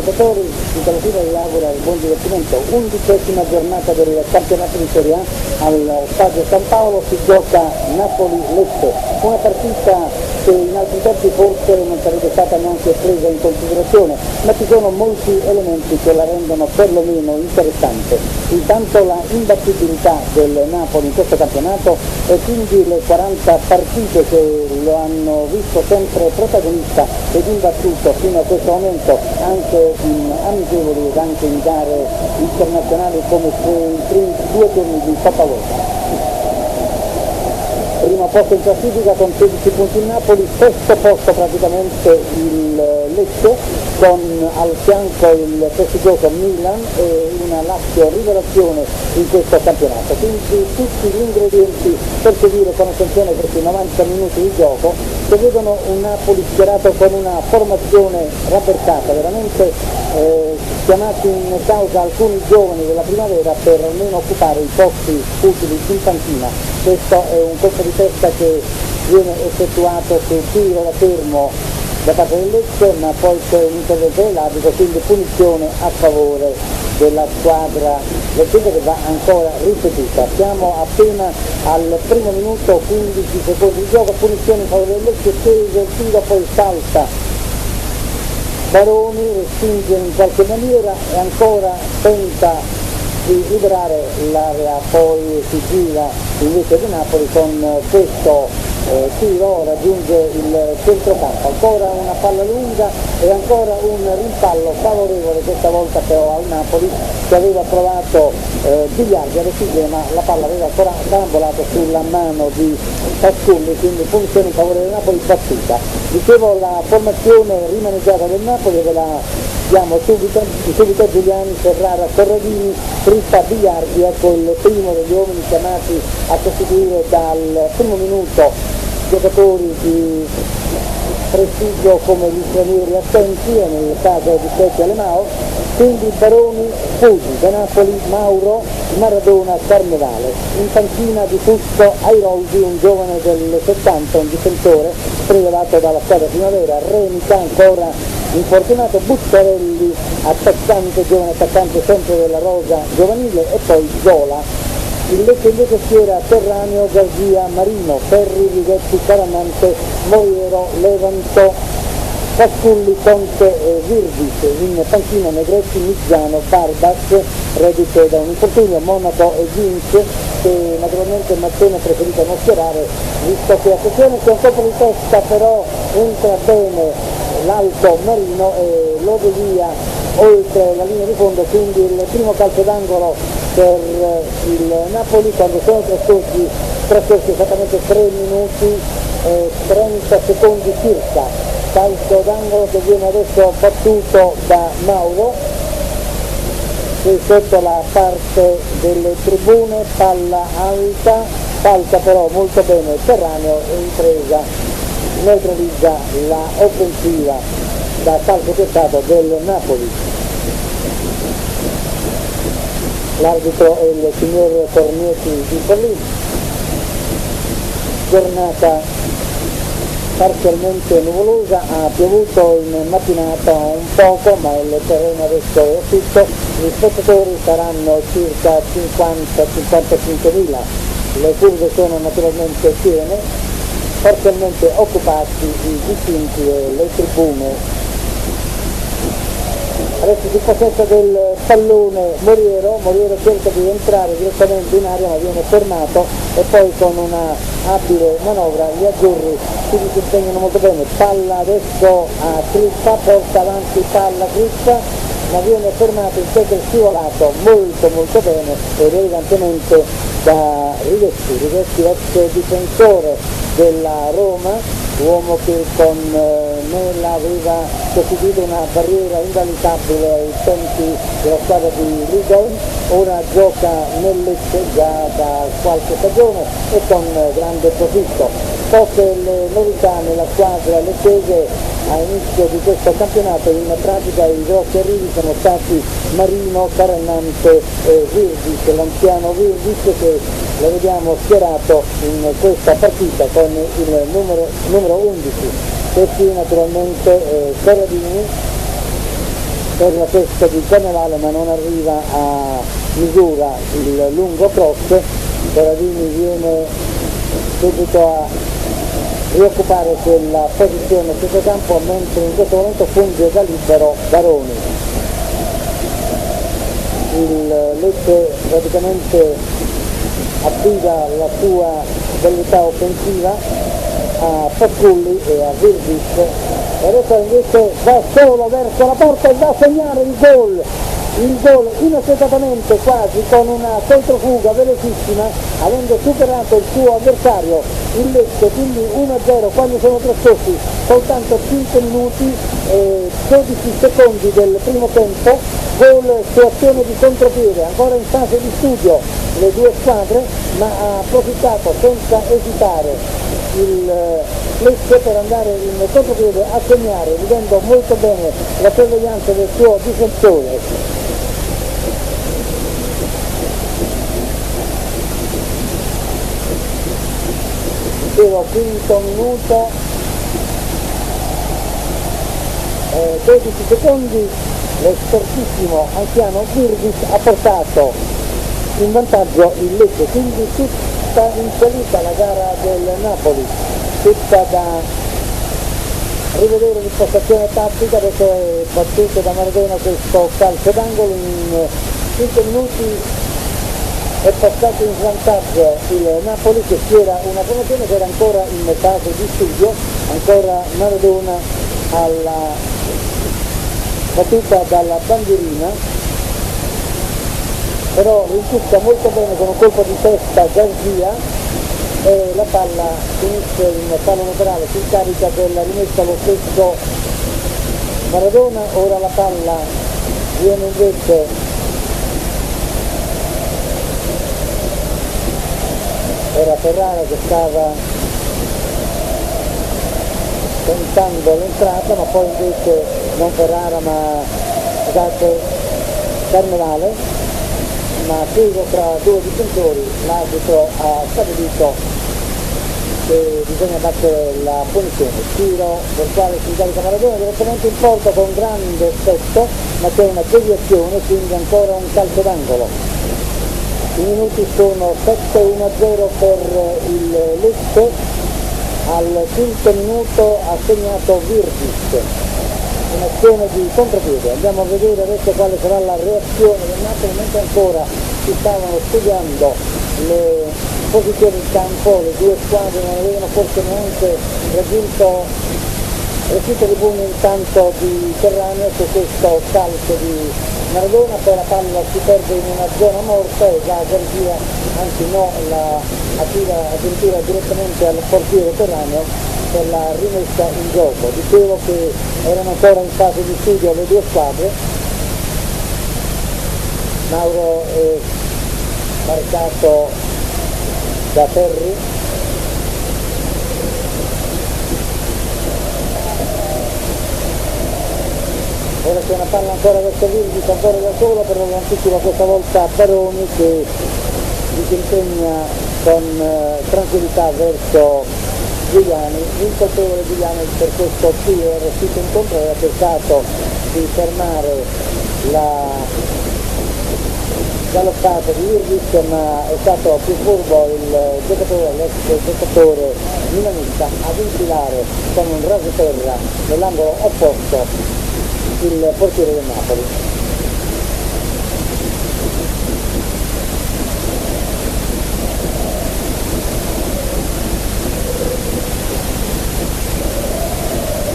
Giocatori, in televisione vi augura buon divertimento. 11ª giornata del campionato di Serie A al Stadio San Paolo si gioca Napoli-Lecce, una partita che in altri tempi forse non sarebbe stata neanche presa in considerazione, ma ci sono molti elementi che la rendono perlomeno interessante. Intanto la imbattibilità del Napoli in questo campionato e quindi le 40 partite che lo hanno visto sempre protagonista ed imbattuto fino a questo momento, anche in amichevoli ed anche in gare internazionali come i primi 2 turni di Coppa Volta. Primo posto in classifica con 16 punti il Napoli, sesto posto praticamente il Lecce, con al fianco il prestigioso Milan e una Lazio rivelazione in questo campionato. Quindi tutti gli ingredienti per seguire con attenzione questi 90 minuti di gioco, che vedono un Napoli schierato con una formazione rabberciata, veramente chiamati in causa alcuni giovani della primavera per almeno occupare i posti utili in panchina. Questo è un colpo di testa che viene effettuato su tiro da fermo da parte del Lecce, ma poi c'è un intervento dell'arbitro, quindi punizione a favore della squadra leccese che va ancora ripetuta. Siamo appena al primo minuto, 15 secondi di gioco, punizione in favore del Lecce, tese il tiro, poi salta Baroni, respinge in qualche maniera e ancora tenta di liberare l'area, poi si gira invece di Napoli con questo tiro, raggiunge il centrocampo, ancora una palla lunga e ancora un rimpallo favorevole, questa volta però al Napoli, che aveva provato Bigliardi a restituire, ma la palla aveva ancora carambolato sulla mano di Pasculli, quindi punizione in favore del Napoli battuta. Dicevo, la formazione rimaneggiata del Napoli ve la diamo subito Giuliani, Ferrara, Corradini, Crippa, Bigliardi, ecco il primo degli uomini chiamati a sostituire dal primo minuto giocatori di prestigio come gli stranieri assenti, e nel caso di Spezia Alemao, quindi Baroni, Fusi, Da Napoli, Mauro, Maradona, Carnevale. In panchina di Fusco, Airoldi, un giovane del 70, un difensore prelevato dalla squadra primavera, Renica ancora infortunato, Buttarelli, attaccante, giovane attaccante sempre della rosa giovanile, e poi Zola. Il Lecce invece schiera Terraneo, Garzia, Marino, Ferri, Righetti, Caramante, Moriero, Levanto, Pasculli, Conte e Virdis. In panchina Negretti, Mizzano, Barbas, reduce da un infortunio, Monaco e Vince, che naturalmente Mazzone ha preferito non schierare, visto che attenzione che un colpo di testa però entra bene l'alto Marino e lo devia oltre la linea di fondo, quindi il primo calcio d'angolo per il Napoli quando sono trascorsi esattamente 3 minuti e 30 secondi circa. Calcio d'angolo che viene adesso battuto da Mauro, qui sotto la parte delle tribune, palla alta, salta però molto bene Terraneo e impresa neutralizza la offensiva da calcio piazzato del Napoli. L'arbitro è il signor Cornietti di Berlino. Giornata parzialmente nuvolosa, ha piovuto in mattinata un poco, ma il terreno adesso è asciutto. Gli spettatori saranno circa 50-55.000, le curve sono naturalmente piene, parzialmente occupati i dipinti e le tribune. Adesso si possessa del pallone Moriero cerca di entrare direttamente in aria ma viene fermato e poi con una abile manovra gli azzurri si disimpegnano molto bene. Palla adesso a Crippa, porta avanti palla Crippa, ma viene fermato in secco scivolato molto bene ed elegantemente da Righetti, ex difensore della Roma, uomo che con Mela aveva costituito una barriera invalicabile ai tempi della squadra di Lidl, ora gioca nel Lecce già da qualche stagione e con grande profitto. Poche le novità nella squadra leccese a inizio di questo campionato, in pratica i grossi arrivi sono stati Marino, Carannante e Virdis, l'anziano Virdis che lo vediamo schierato in questa partita con il numero 11. Questi naturalmente Corradini, per la testa di Carnevale, ma non arriva a misura il lungo cross. Corradini viene subito a rioccupare quella posizione sotto campo, mentre in questo momento funge da libero Baroni. Il Lecce praticamente affida la sua abilità offensiva a Pasculli e a Virbis, e adesso invece va solo verso la porta e va a segnare il gol inaspettatamente, quasi con una controfuga velocissima, avendo superato il suo avversario il Lecce, quindi 1-0 quando sono trascorsi soltanto 5 minuti e 12 secondi del primo tempo. Gol su azione di contropiede, ancora in fase di studio le due squadre, ma ha approfittato senza esitare il Lecce per andare in contropiede a segnare, vedendo molto bene la sorveglianza del suo difensore. Dicevo, quinto minuto, 12 secondi, l'espertissimo anziano Virbis ha portato in vantaggio il Lecce, quindi tutta insalita la gara del Napoli, tutta da rivedere l'impostazione tattica. Adesso è battuto da Maradona questo calcio d'angolo, in 5 minuti è passato in vantaggio il Napoli, che era una formazione che era ancora in fase di studio, ancora Maradona alla battuta dalla bandierina, però risulta molto bene con un colpo di testa Garzia e la palla finisce in palla laterale, si carica della rimessa lo stesso Maradona. Ora la palla viene invece era Ferrara che stava tentando l'entrata, ma poi invece non Ferrara ma Carnevale, ma chiuso tra due difensori. L'arbitro ha stabilito che bisogna battere la punizione, tiro del quale si carica Maradona direttamente in porta con grande effetto, ma c'è una deviazione, quindi ancora un calcio d'angolo. I minuti sono 7-1-0 per il Lecce. Al quinto minuto ha segnato Virbis, un'azione di contropiede. Andiamo a vedere adesso quale sarà la reazione del Napoli, mentre ancora si stavano studiando le posizioni in campo, le due squadre non avevano forse neanche raggiunto recita di pugno intanto di Terraneo su questo calcio di Maradona, poi la palla si perde in una zona morta e va Garzia, anzi no, la attira addirittura direttamente al portiere Terraneo per la rimessa in gioco. Dicevo che erano ancora in fase di studio le due squadre. Mauro è marcato da Ferri, ora c'è una palla ancora verso Virbis, ancora da solo, però l'anticipa questa volta Baroni che disimpegna con tranquillità verso Giuliani. L'incolpevole Giuliani per questo tiro era uscito in controllo e ha cercato di fermare la galoppata di Virbis, ma è stato più furbo il giocatore, l'ex giocatore milanista, ad infilare con un rasoterra nell'angolo opposto il portiere del Napoli.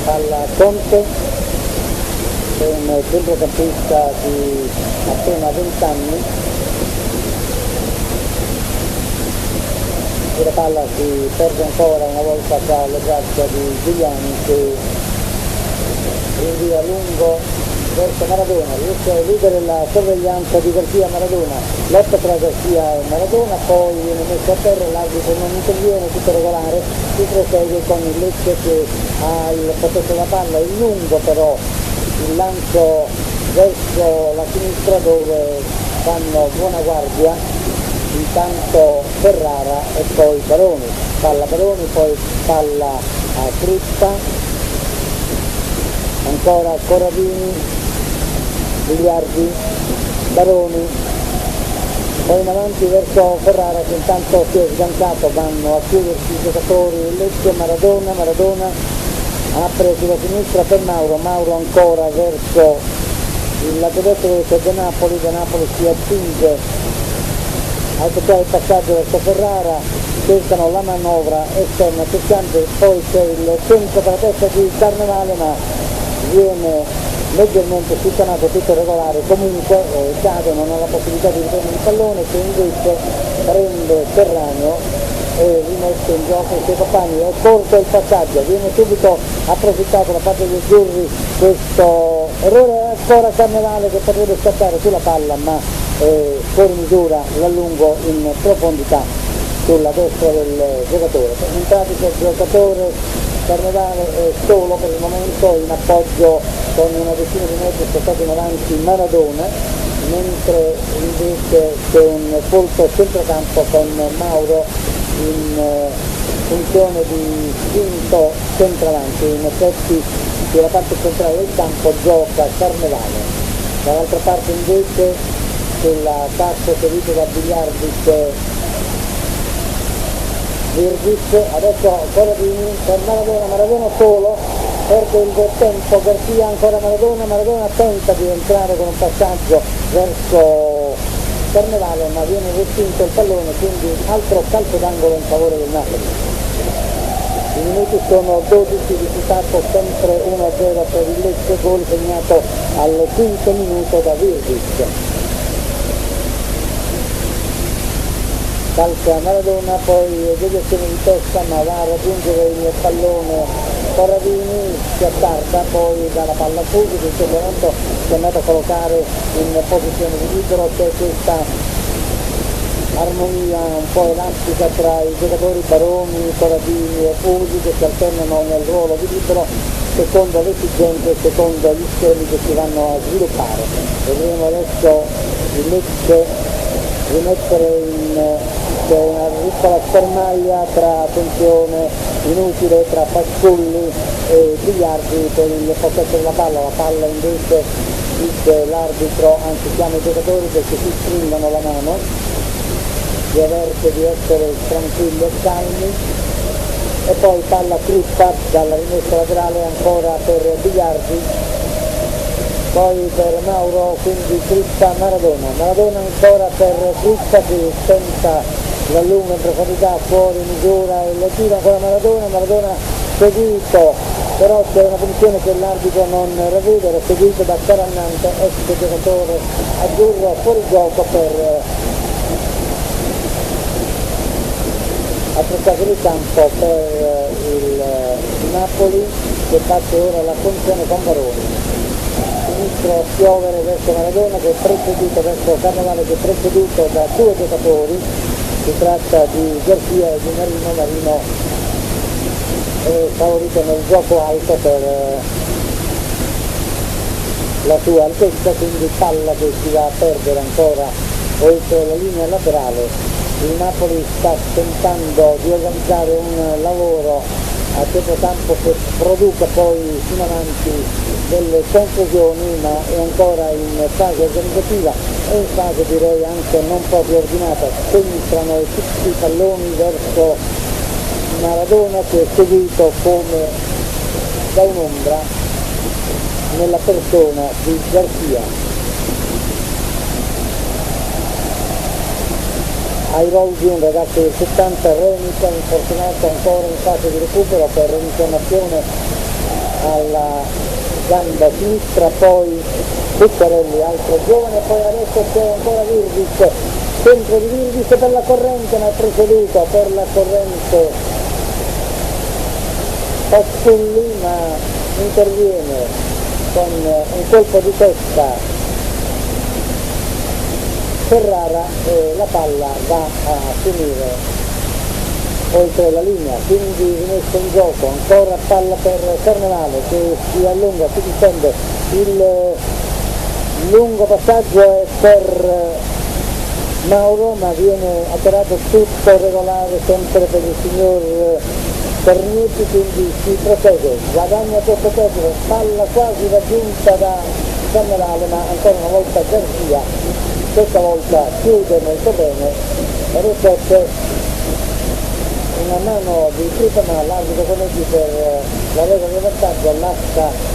Palla Conte, è un centrocampista di appena 20 anni, e la palla si perde ancora una volta tra le braccia di Giuliani che rinvia lungo verso Maradona, riesce a eludere la sorveglianza di Garzia. Maradona lotta tra Garzia e Maradona, poi viene messo a terra, l'arbitro non interviene, tutto regolare, si prosegue con il Lecce che ha il possesso della palla, il lungo però il lancio verso la sinistra dove fanno buona guardia intanto Ferrara e poi Baroni. Palla Baroni, poi palla a Crippa, ancora Corradini, Biliardi, Baroni, poi in avanti verso Ferrara che intanto si è sgancato, vanno a chiudersi i giocatori Lecce, Maradona apre sulla sinistra per Mauro ancora verso il lato destro dove c'è De Napoli si attinge a toccare il passaggio verso Ferrara, cercano la manovra esterna cercando, poi c'è il centro per la testa di Carnevale ma viene leggermente sputtanato, tutto regolare, comunque cade, non ha la possibilità di riprendere il pallone che invece prende Ferragno e rimette in gioco i suoi compagni, è corto il passaggio, viene subito approfittato da parte degli azzurri questo errore, ancora Carnevale che potrebbe scattare sulla palla ma fuori misura l'allungo in profondità sulla destra del giocatore. In pratica il giocatore Carnevale è solo per il momento, in appoggio con una decina di metri spostato in avanti Maradona, mentre invece c'è un folto centrocampo con Mauro in funzione di quinto centravanti. In effetti sulla parte centrale del campo gioca Carnevale, dall'altra parte invece sulla tappa seguita da Biliardi c'è Virgis, adesso Corradini per Maradona solo, perde il tempo, Garcia ancora Maradona tenta di entrare con un passaggio verso Carnevale ma viene respinto il pallone, quindi altro calcio d'angolo in favore del Napoli. I minuti sono 12, risultato sempre 1-0 per il Lecce, gol segnato al quinto minuto da Virgis. Calcia Maradona, poi deviazione di testa ma va a raggiungere il pallone Corradini, si attarda poi dalla palla subito, in quel momento si è andato a collocare in posizione di libero, c'è questa armonia un po' elastica tra i giocatori Baroni, Corradini e Fusi che si alternano nel ruolo di libero secondo le esigenze, secondo gli schemi che si vanno a sviluppare. Vedremo adesso il Lecce rimettere c'è una piccola schermaglia tra attenzione inutile tra Pasculli e Biliardi per il possesso della palla invece dice l'arbitro, anzi chiama i giocatori perché si stringono la mano, vi avverte di essere tranquilli e calmi, e poi palla Crippa dalla rimessa laterale ancora per Biliardi, poi per Mauro, quindi Crippa Maradona ancora per Crippa che tenta l'allungo in profondità fuori misura e lo tira ancora Maradona seguito, però c'è una punizione che l'arbitro non ravvede, era seguito da Carannante, ex giocatore azzurro, fuori gioco per attrezzato di campo per il Napoli che batte ora la condizione con Baroni. Sinistro piovere verso Maradona che è preceduto verso Carnevale che è preceduto da due giocatori, si tratta di Garcia e di Marino è favorito nel gioco alto per la sua altezza, quindi palla che si va a perdere ancora oltre la linea laterale. Il Napoli sta tentando di organizzare un lavoro a centrocampo che produca poi fino avanti delle conclusioni, ma è ancora in fase organizzativa e in fase direi anche non proprio ordinata. Centrano tutti i palloni verso Maradona che è seguito come da un'ombra nella persona di Garcia. Ai Roldi un ragazzo del 70, Renica infortunato ancora in fase di recupero per infiammazione alla gamba sinistra, poi Buccarelli altro giovane, poi adesso c'è ancora Virgis, centro di Virgis per la corrente, ma è preceduto per la corrente Pasculli, ma interviene con un colpo di testa Ferrara e la palla va a finire oltre la linea, quindi rimessa in gioco, ancora palla per Carnevale che si allunga, si difende, il lungo passaggio è per Mauro ma viene attirato tutto regolare sempre per il signor Ternietti, quindi si prosegue, guadagna questo tempo, palla quasi raggiunta da generale, ma ancora una volta Garcia, questa volta chiude molto bene e riflette una mano di Tripana, l'arbitro Coneggi per la regola di vantaggio, lascia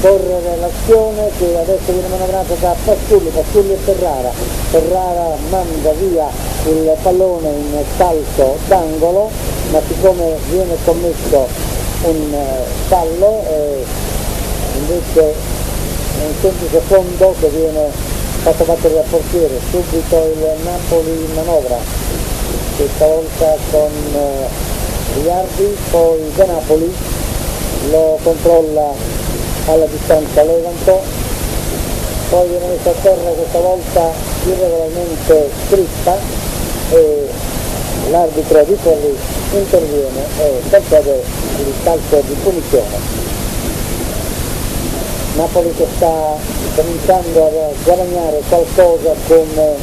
correre l'azione che adesso viene manovrata da Pasculli e Ferrara manda via il pallone in calcio d'angolo, ma siccome viene commesso un fallo invece è un semplice fondo che viene fatto battere al portiere, subito il Napoli in manovra, questa volta con Riardi, poi De Napoli lo controlla alla distanza Levanto, poi viene messo a terra questa volta irregolarmente Crippa e l'arbitro di Forlì interviene e concede il calcio di punizione. Napoli che sta cominciando a guadagnare qualcosa come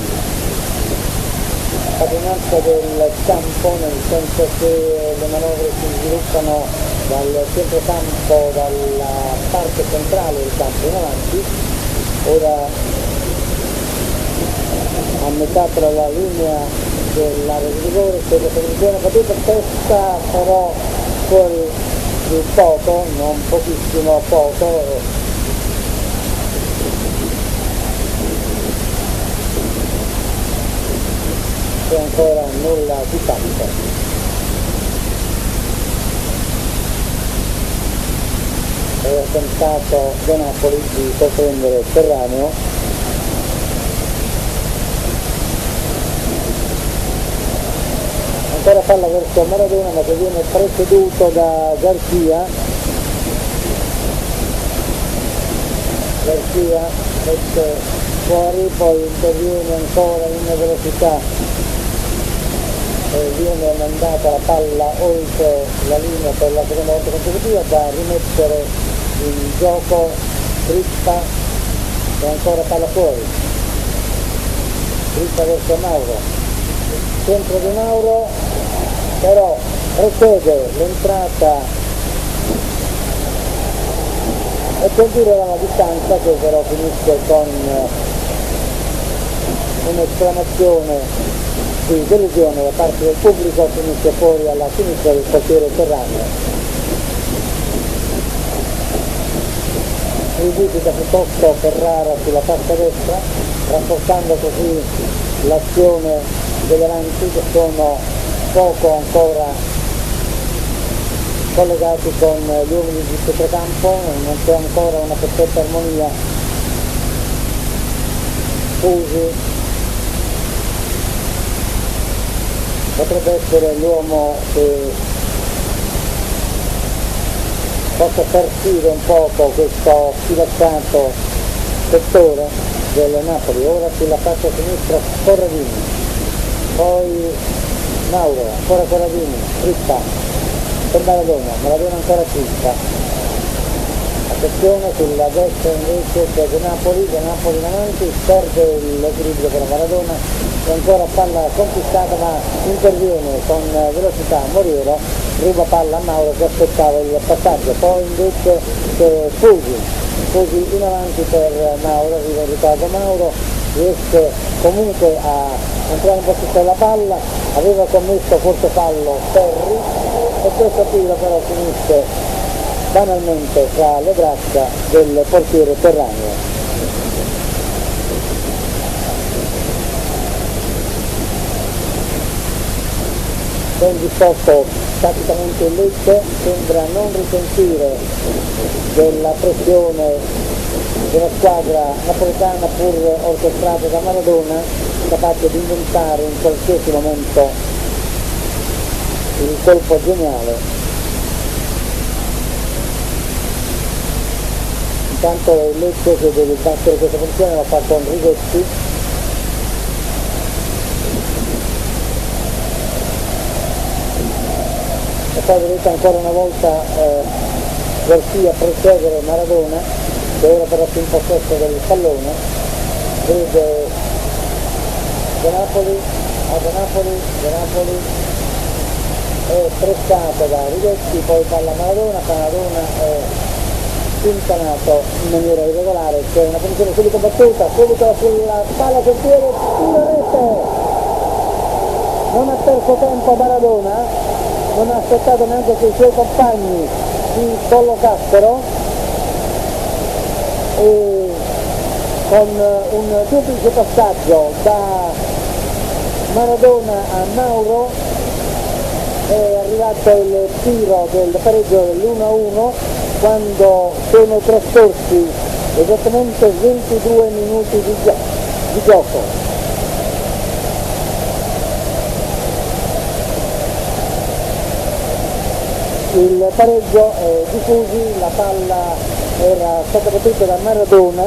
padronanza del campo, nel senso che le manovre si sviluppano dal centrocampo, dalla parte centrale del campo in avanti, ora a metà tra la linea dell'area di rigore, quello che viene caduto testa però fuori di poco, non pochissimo, poco. C'è ancora nulla di fatto. Aveva tentato De Napoli di sorprendere Terraneo, ancora palla verso Maradona ma che viene preceduto da Garcia mette fuori, poi interviene ancora in velocità e viene mandata la palla oltre la linea per la seconda volta consecutiva, da rimettere in gioco Crippa e ancora palla fuori, Crippa verso Mauro, centro di Mauro, però precede l'entrata e per dire la distanza che però finisce con un'esclamazione di delusione da parte del pubblico, finisce fuori alla sinistra del portiere Terraneo. Rivisita piuttosto Ferrara sulla fascia destra, rafforzando così l'azione degli avanti che sono poco ancora collegati con gli uomini di centrocampo, non c'è ancora una perfetta armonia. Fusi potrebbe essere l'uomo che possa partire un poco questo sfilacciato settore del Napoli. Ora sulla fascia sinistra Corradini, poi Mauro, ancora Corradini, Crippa per Maradona ancora Crippa. Attenzione sulla destra invece c'è De Napoli in avanti, perde l'equilibrio per Maradona e ancora palla conquistata, ma interviene con velocità Moriero, ruba palla a Mauro che aspettava il passaggio, poi invece c'è Fusi in avanti per Mauro, arriva in ritardo Mauro, riesce comunque a entrare in possesso della palla, aveva commesso forse fallo Ferri e questo tiro però finisce banalmente tra le braccia del portiere Terraneo. Ben disposto tatticamente il Lecce, sembra non risentire della pressione della squadra napoletana pur orchestrata da Maradona, capace di inventare in qualsiasi momento il colpo geniale. Intanto il Lecce che deve battere questa posizione la fa con Righetti, e poi vedete ancora una volta Garcia precedere Maradona che ora però si in possesso del pallone, vede De Napoli è pressato da Righetti, poi palla Maradona è impanato in maniera irregolare, c'è una punizione subito battuta, subito sulla palla sul piede, tiro rete! Non ha perso tempo Maradona, non ha aspettato neanche che i suoi compagni si collocassero e con un duplice passaggio da Maradona a Mauro è arrivato il tiro del pareggio dell'1-1 quando sono trascorsi esattamente 22 minuti di gioco. Il pareggio è di Fusi, la palla era stata battuta da Maradona,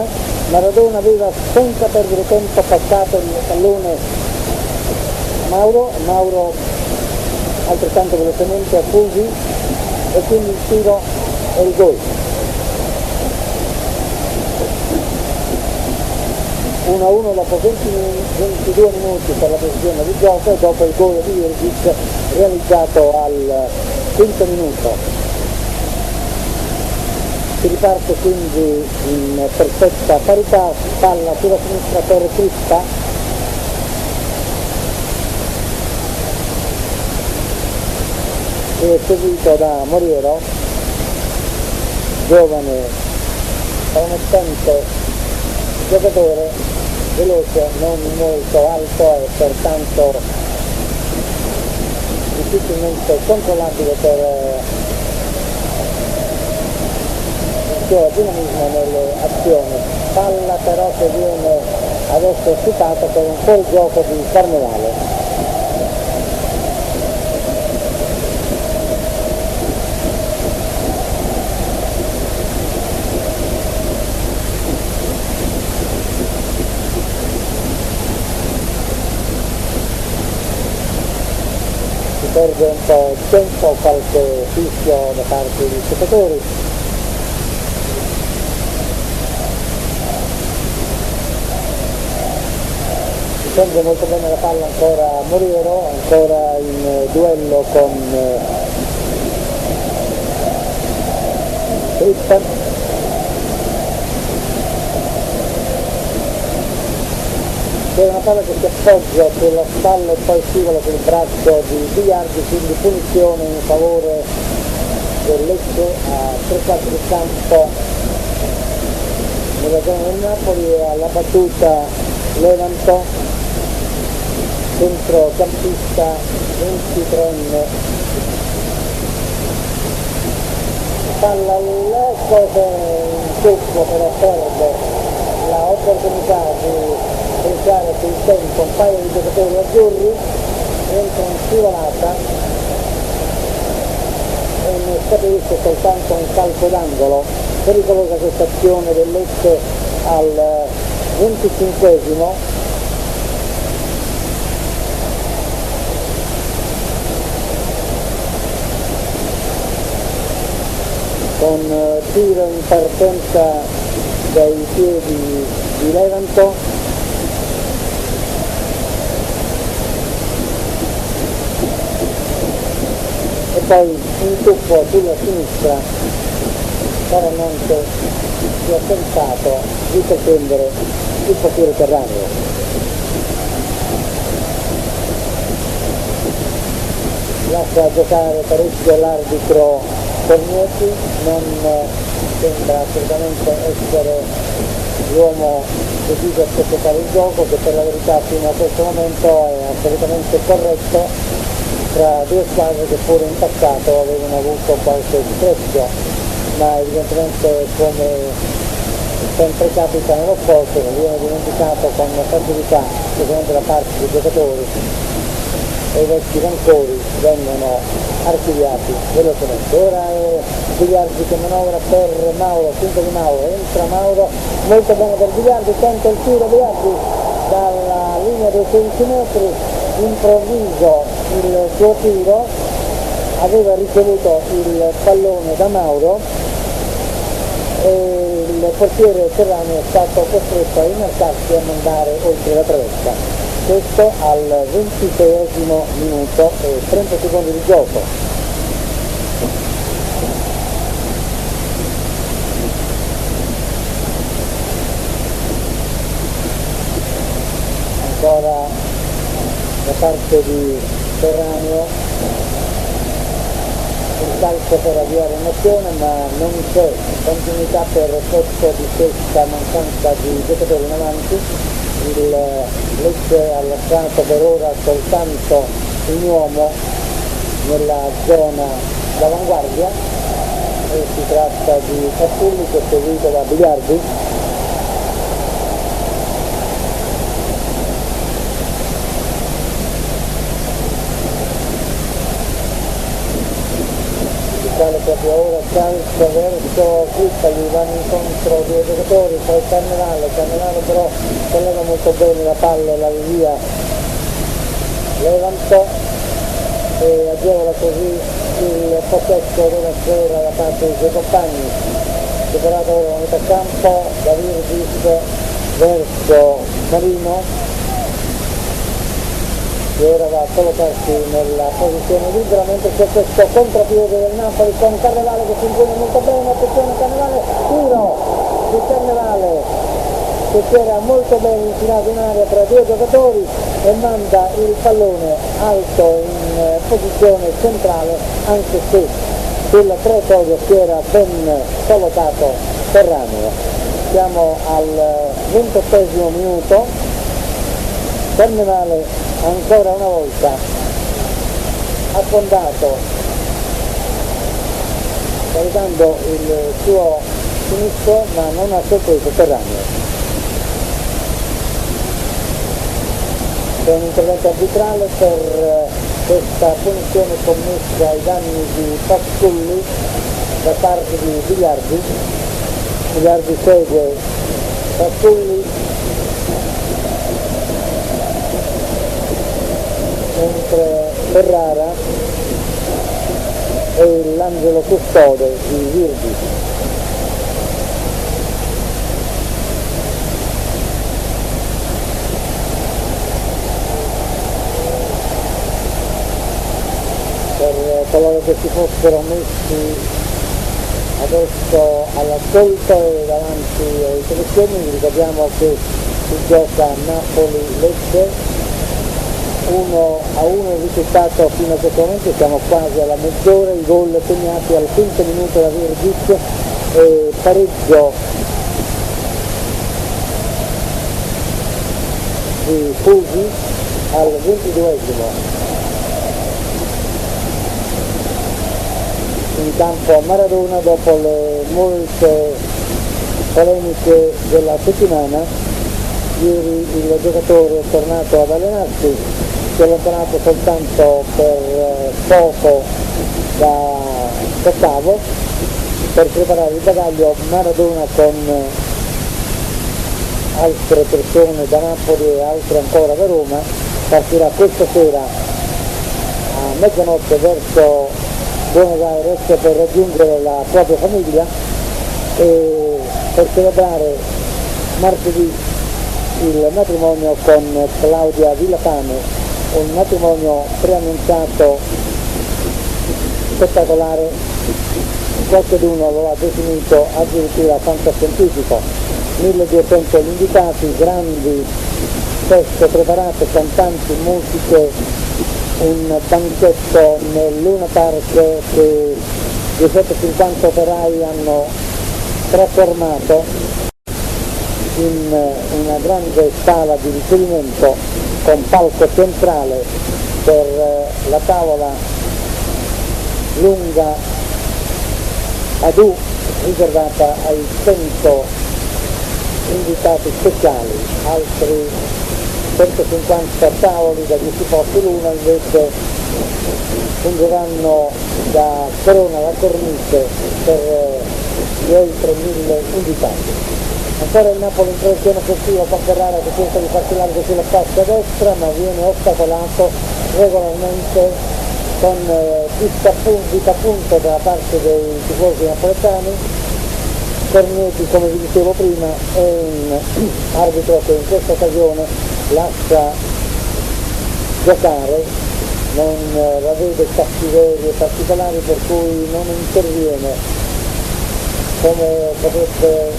Maradona aveva senza perdere tempo passato il pallone Mauro altrettanto velocemente a Fusi e quindi il tiro e il gol. 1-1 dopo 22 minuti per la precisione di gioco e dopo il gol di Virgic realizzato al quinto minuto. Si riparte quindi in perfetta parità, palla sulla sinistra per Crista, e seguito da Moriero, giovane, promettente giocatore, veloce, non molto alto e pertanto difficilmente controllabile per il suo dinamismo nelle azioni. Palla però che viene adesso citata per un fuorigioco di Carnevale. Perde un po' di tempo, qualche fischio da parte dei giocatori. Difende molto bene la palla ancora Moriero, ancora in duello con Crista. C'è una palla che si appoggia sulla spalla e poi scivola sul braccio di Bilardi, quindi punizione in favore del Lecce a 3 quarti di campo nella zona del Napoli e alla battuta Levanto, centrocampista 23enne. Palla all'eco che in tuffo però perde la opportunità di pensare sul tempo un paio di giocatori azzurri, entra in scivolata e ne scaturisce soltanto un calcio d'angolo. Pericolosa questa azione del Lecce al 25esimo. Con tiro in partenza dai piedi di Levanto, e poi un tuffo sulla sinistra, chiaramente si è pensato di pretendere il portiere terraneo. Lascia giocare parecchio l'arbitro Cornetti, non sembra assolutamente essere l'uomo deciso a sopportare il gioco, che per la verità fino a questo momento è assolutamente corretto tra due squadre che pure in passato avevano avuto qualche disprezzo, ma evidentemente, come sempre capita nello sport, non viene dimenticato con facilità, specialmente da parte dei giocatori, e i vecchi rancori vengono archiviati velocemente. Ora è Bilardi che manovra per Mauro, finta di Mauro, entra Mauro, molto bene per Bilardi, tenta il tiro Bilardi dalla linea dei 16 metri, improvviso il suo tiro, aveva ricevuto il pallone da Mauro e il portiere Terrani è stato costretto a inalzarsi e a mandare oltre la traversa. Questo al 26esimo minuto e 30 secondi di gioco. ancora da parte di Ferranio il calcio per avviare in azione, ma non c'è continuità per effetto di questa mancanza di giocatori in avanti. Il Lecce ha lasciato per ora soltanto un uomo nella zona d'avanguardia e si tratta di Fattulli, che è seguito da Biliardi. Sale proprio ora calcio verso Crippa, gli vanno incontro due giocatori, poi Carnevale però collega molto bene la palla e la via Levanto e agevola così il possesso della sfera da parte dei suoi compagni. Superato ora la metà campo da Virdis verso Marino, che ora va a collocarsi nella posizione libera, mentre c'è questo contropiede del Napoli con Carnevale che si impone molto bene. Attenzione, Carnevale, tiro di Carnevale che si era molto bene infilato in area tra due giocatori e manda il pallone alto in posizione centrale, anche se sulla traiettoria si era ben collocato Ferranio. Siamo al 28° minuto, Carnevale ancora una volta affondato, valutando il suo sinistro, ma non ha sorpreso Ferranio. C'è un intervento arbitrale per questa punizione commessa ai danni di Fattulli da parte di Biliardi. Biliardi segue Fattulli, mentre Ferrara è l'angelo custode di Virdi. Per coloro che si fossero messi adesso all'ascolto e davanti ai teleschermi, vi ricordiamo che si gioca Napoli-Lecce 1-1 il risultato fino a questo momento, siamo quasi alla mezz'ora, i gol segnati al 5° minuto da Virgic e pareggio di Fusi al 22°. In campo Maradona dopo le molte polemiche della settimana. Ieri il giocatore è tornato ad allenarsi, si è allontanato soltanto per poco da Ottavo per preparare il bagaglio. Maradona con altre persone da Napoli e altre ancora da Roma partirà questa sera a mezzanotte verso Buenos Aires per raggiungere la propria famiglia e per celebrare martedì il matrimonio con Claudia Villafame, un matrimonio preannunciato spettacolare, qualcuno lo ha definito addirittura fantascientifico. 1200 gli invitati, grandi feste preparate, cantanti, musiche, un banchetto nel Luna Park che 250 operai hanno trasformato in una grande sala di ricevimento con palco centrale per la tavola lunga ad U riservata ai 100 invitati speciali. Altri 150 tavoli da 10 posti l'una invece fungeranno da corona alla cornice per gli oltre 1000 invitati. Ancora il Napoli in proiezione offensiva con Ferrara che tenta di farsi largo sulla fascia destra, ma viene ostacolato regolarmente con disappunto da parte dei tifosi napoletani. Cornetti, come vi dicevo prima, è un arbitro che in questa occasione lascia giocare, non ravvede cattiverie particolari, per cui non interviene come potrebbe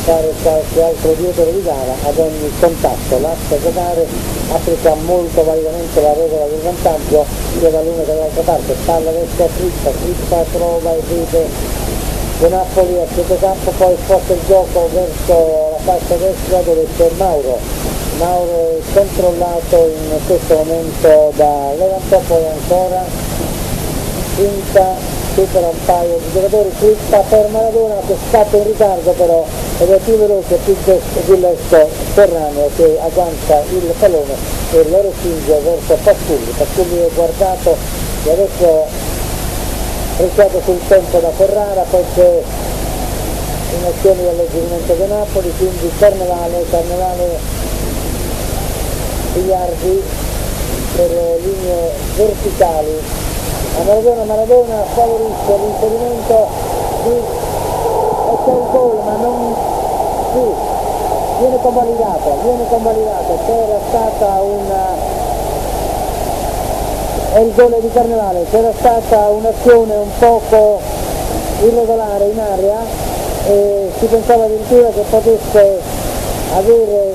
fare qualche altro dietro di gara ad ogni contatto, lascia giocare, applica molto validamente la regola del vantaggio sia dall'una che dall'altra parte, palla destra a Crippa trova e vede De Napoli a centrocampo, poi sposta il gioco verso la fascia destra dove c'è Mauro è controllato in questo momento da Levanto, poi ancora finta, supera un paio di giocatori, Crippa per Maradona che scappa in ritardo però ed è più veloce, più lesto Ferraneo che aggancia il pallone e lo respinge verso Pasculli è guardato e adesso rischiato sul tempo da Ferrara, poi c'è un'azione di alleggerimento di Napoli, quindi Carnevale Pigliardi per linee verticali a Maradona favorisce l'inserimento e c'è il gol ma non viene convalidato, c'era stata è il gol di Carnevale, c'era stata un'azione un poco irregolare in area e si pensava addirittura che potesse avere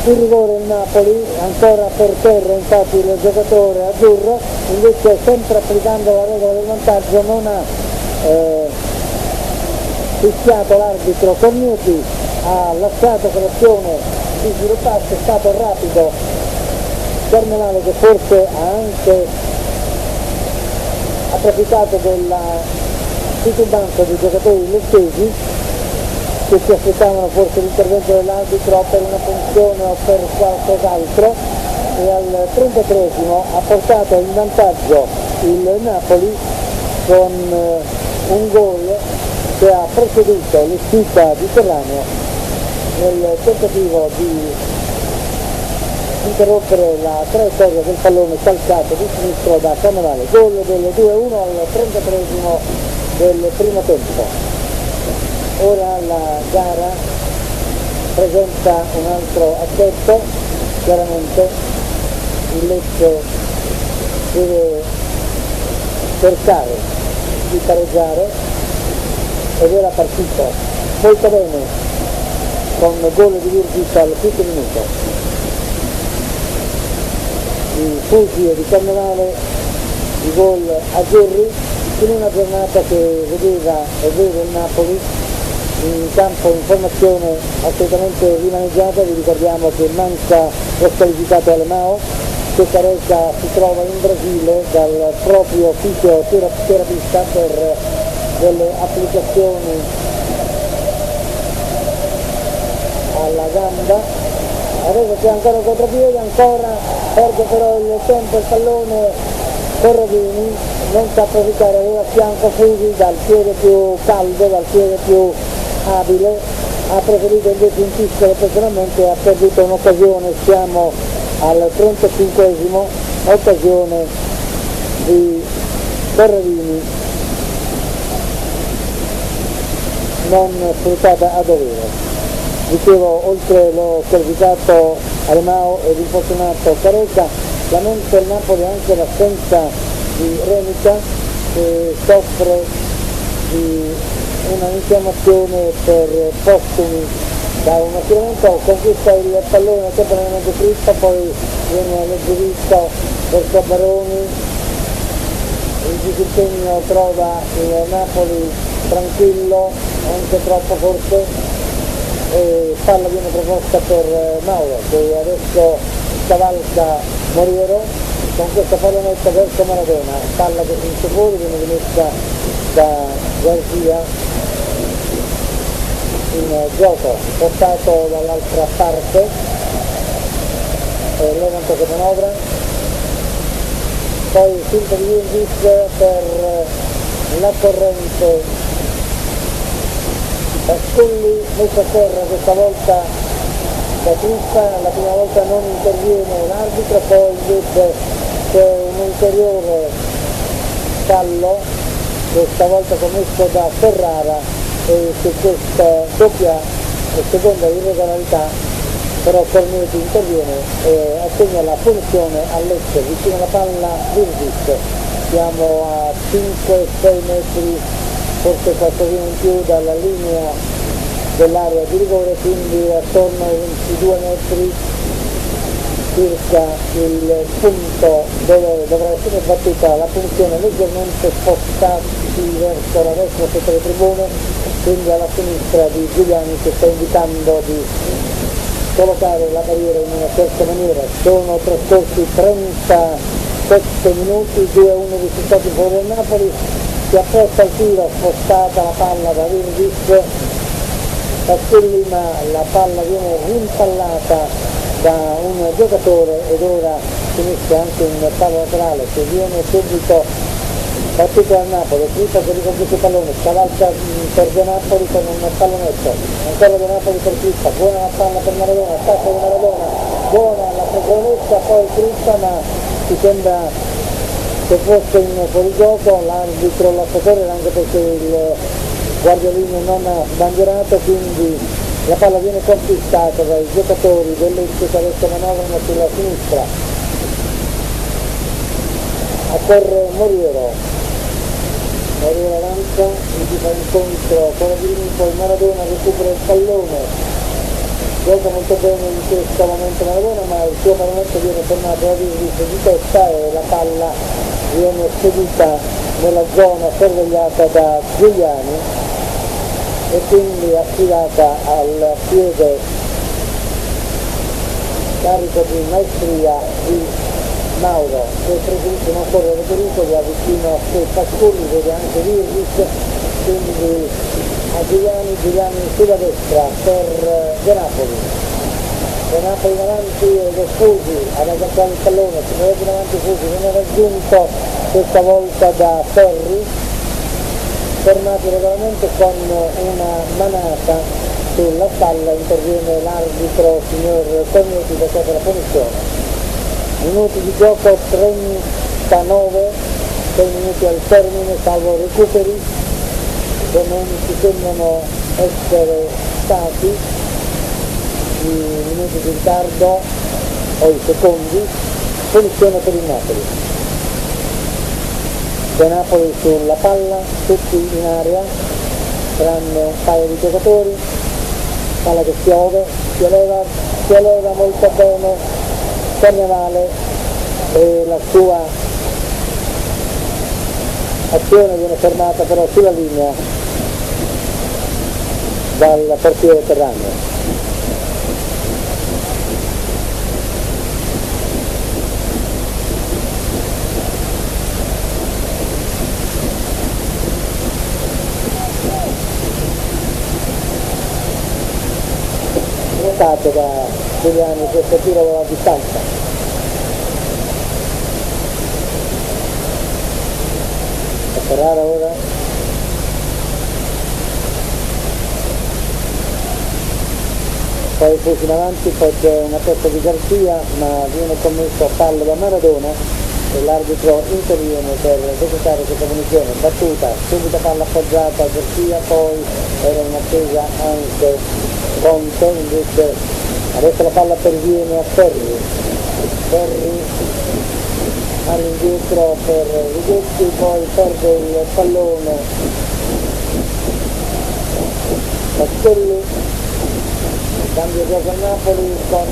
il rigore il Napoli, ancora per terra infatti il giocatore azzurro, invece sempre applicando la regola del vantaggio non ha fischiato l'arbitro Cornuti, ha lasciato che l'azione si sviluppasse, è stato rapido Carnevale che forse ha anche approfittato della titubanza dei giocatori leccesi che si aspettavano forse l'intervento dell'arbitro per una funzione o per qualcos'altro e al 33esimo ha portato in vantaggio il Napoli con un gol che ha preceduto l'uscita di Ferraneo nel tentativo di interrompere la traiettoria del pallone calciato di sinistro da Carnevale. Gol del 2-1 al 33esimo del primo tempo. Ora la gara presenta un altro aspetto, chiaramente il Lecce deve cercare di pareggiare ed era partito molto bene con gol di Virgis al quinto minuto. I fusi di Carnevale, i gol azzurri in una giornata che vedeva e vede il Napoli in campo in formazione assolutamente rimaneggiata. Vi ricordiamo che manca lo squalificato Alemão, che Careca si trova in Brasile dal proprio fisioterapista per delle applicazioni alla gamba. Adesso c'è ancora un contropiede, ancora perde però il tempo il pallone Corradini, non sa approfittare, aveva a fianco Fusi dal piede più caldo, dal piede più abile, ha preferito invece insistere personalmente e ha perduto un'occasione. Siamo al 35esimo, occasione di Corradini non sfruttata a dovere. Dicevo, oltre lo squalificato Alemão e l'infortunato Careca, lamenta il Napoli anche l'assenza di Renica che soffre di una infiammazione per postumi da un attiramento, conquista il pallone temporaneamente Crippa, poi viene alleggerito verso Baroni, il disimpegno trova il Napoli tranquillo, anche troppo forse, e palla viene proposta per Mauro che adesso cavalca Moriero con questa pallonetta verso Maradona, palla che finisce fuori, viene rimessa da Garcia in gioco, portato dall'altra parte, Levanto che manovra, poi finta di Virgis per la corrente Pasculli, messo a terra questa volta da Crippa, la prima volta non interviene l'arbitro, poi invece c'è un ulteriore fallo, questa volta commesso da Ferrara, e su questa doppia e seconda irregolarità però Cornetti interviene e assegna la punizione a Lecce, vicino alla palla Virgis, siamo a 5-6 metri forse qualcosina in più dalla linea dell'area di rigore, quindi attorno ai 22 metri circa il punto dove dovrà essere battuta la punizione, leggermente spostati verso la destra sotto le tribune, quindi alla sinistra di Giuliani, che sta invitando di collocare la barriera in una certa maniera. Sono trascorsi 37 minuti, 2-1 risultati fuori del Napoli, si appresta il tiro, spostata la palla da Virgis Pasculli, ma la palla viene rimpallata da un giocatore ed ora finisce anche un palo laterale che viene subito battuto al Napoli. Crippa che riconduce il pallone, scavalca per De Napoli con un pallonetto, ancora De Napoli per Crippa, buona la palla per Maradona, attacco di Maradona, buona la pregonessa, poi Crippa, ma si sembra che fosse in fuorigioco, l'arbitro la soccorre anche perché il guardiolino non ha bandierato, quindi la palla viene confiscata dai giocatori dell'Lecce che adesso manovrano sulla sinistra. Accorre Moriero avanza, si fa incontro con la Virini, poi Maradona recupera il pallone, gioca molto bene in questo momento Maradona, ma il suo pallonetto viene fermato da Virgis di testa e la palla viene spedita nella zona sorvegliata da Giuliani e quindi affidata al piede carico di maestria di Mauro, che preferisce non correre pericoli, ha vicino a sé Pasculli, vede anche Virgis, quindi a Giuliani sulla destra per De Napoli in avanti ed è Fusi ad agganciare il pallone, si muove in avanti Fusi, viene raggiunto questa volta da Ferri, fermato regolarmente con una manata sulla spalla, interviene l'arbitro signor Cornetti per la punizione. Minuti di gioco 39, 6 minuti al termine, salvo recuperi che non ci sembrano essere stati, i minuti di ritardo o i secondi, punizione per il Napoli. De Napoli sulla palla, tutti in area, tranne un paio di giocatori, palla che si eleva molto bene Carnevale e la sua azione viene fermata però sulla linea dal portiere Terragno. Notato da Giuliani questo tiro a distanza. Ferrara ora. Poi Fusi in avanti, poi c'è una testa di Garcia, ma viene commesso fallo da Maradona e l'arbitro interviene per decretare questa punizione. Battuta, subito palla appoggiata a Garcia, poi era in attesa anche Conte, invece adesso la palla perviene a Ferri all'indietro per Righetti, poi perde il pallone Pasculli, cambia gioco a Napoli con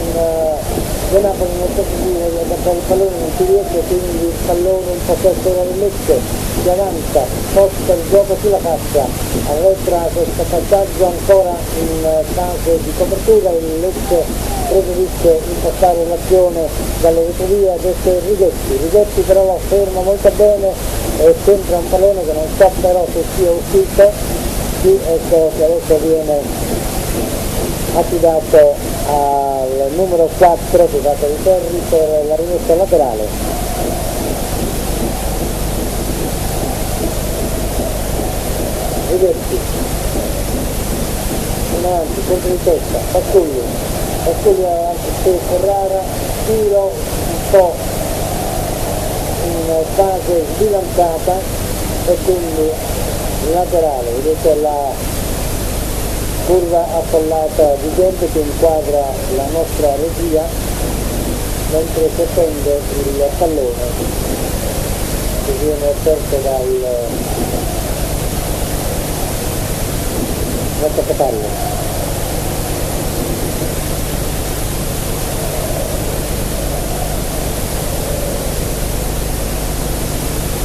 De Napoli nel tentativo di attaccare il pallone, non si riesce, quindi il pallone in possesso del Lecce, si avanza, sposta il gioco sulla fascia, arretra questo passaggio ancora in fase di copertura, il Lecce preferisce impostare l'azione dalle retrovie, adesso è Righetti però lo ferma molto bene e centra un pallone che non so però se sia uscito, sì, ecco che adesso viene affidato al numero 4 che va per i Ferri per la rimessa laterale. Righetti in avanti, contro di testa, Pasculli avanti per Ferrara, tiro un po' in fase sbilanciata e quindi laterale, vedete la curva affollata di gente che inquadra la nostra regia mentre sottende il pallone che viene offerto non tocca farlo.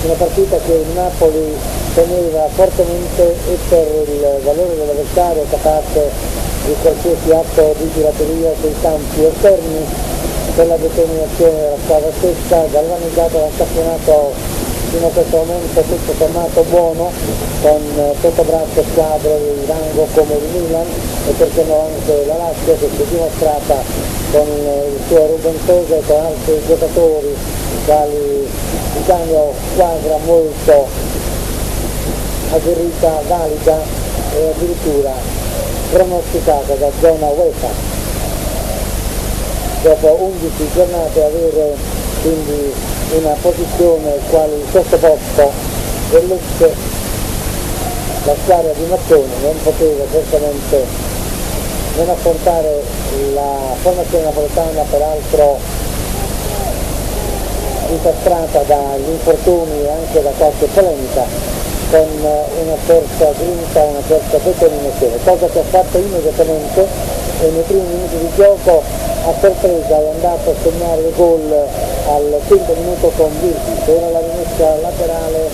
Una partita che il Napoli teneva fortemente e per il valore dell'avversario capace di qualsiasi atto di pirateria sui campi esterni, per la determinazione della squadra stessa, galvanizzato da un campionato fino a questo momento tutto sommato buono, con sotto braccio squadre di rango come il Milan e perché no anche la Lazio, che si è dimostrata con il suo Ruben Sosa e con altri giocatori quali Italia, squadra molto agguerrita, valida e addirittura pronosticata da zona UEFA. Dopo 11 giornate avere quindi una posizione quale il sesto posto del Lecce, la squadra di Mazzoni non poteva certamente non affrontare la formazione napoletana, peraltro disastrata dagli infortuni e anche da qualche polemica, con una certa grinta, una certa determinazione, cosa che ha fatto immediatamente e nei primi minuti di gioco a sorpresa è andato a segnare il gol al quinto minuto con Virgis, era la rimessa laterale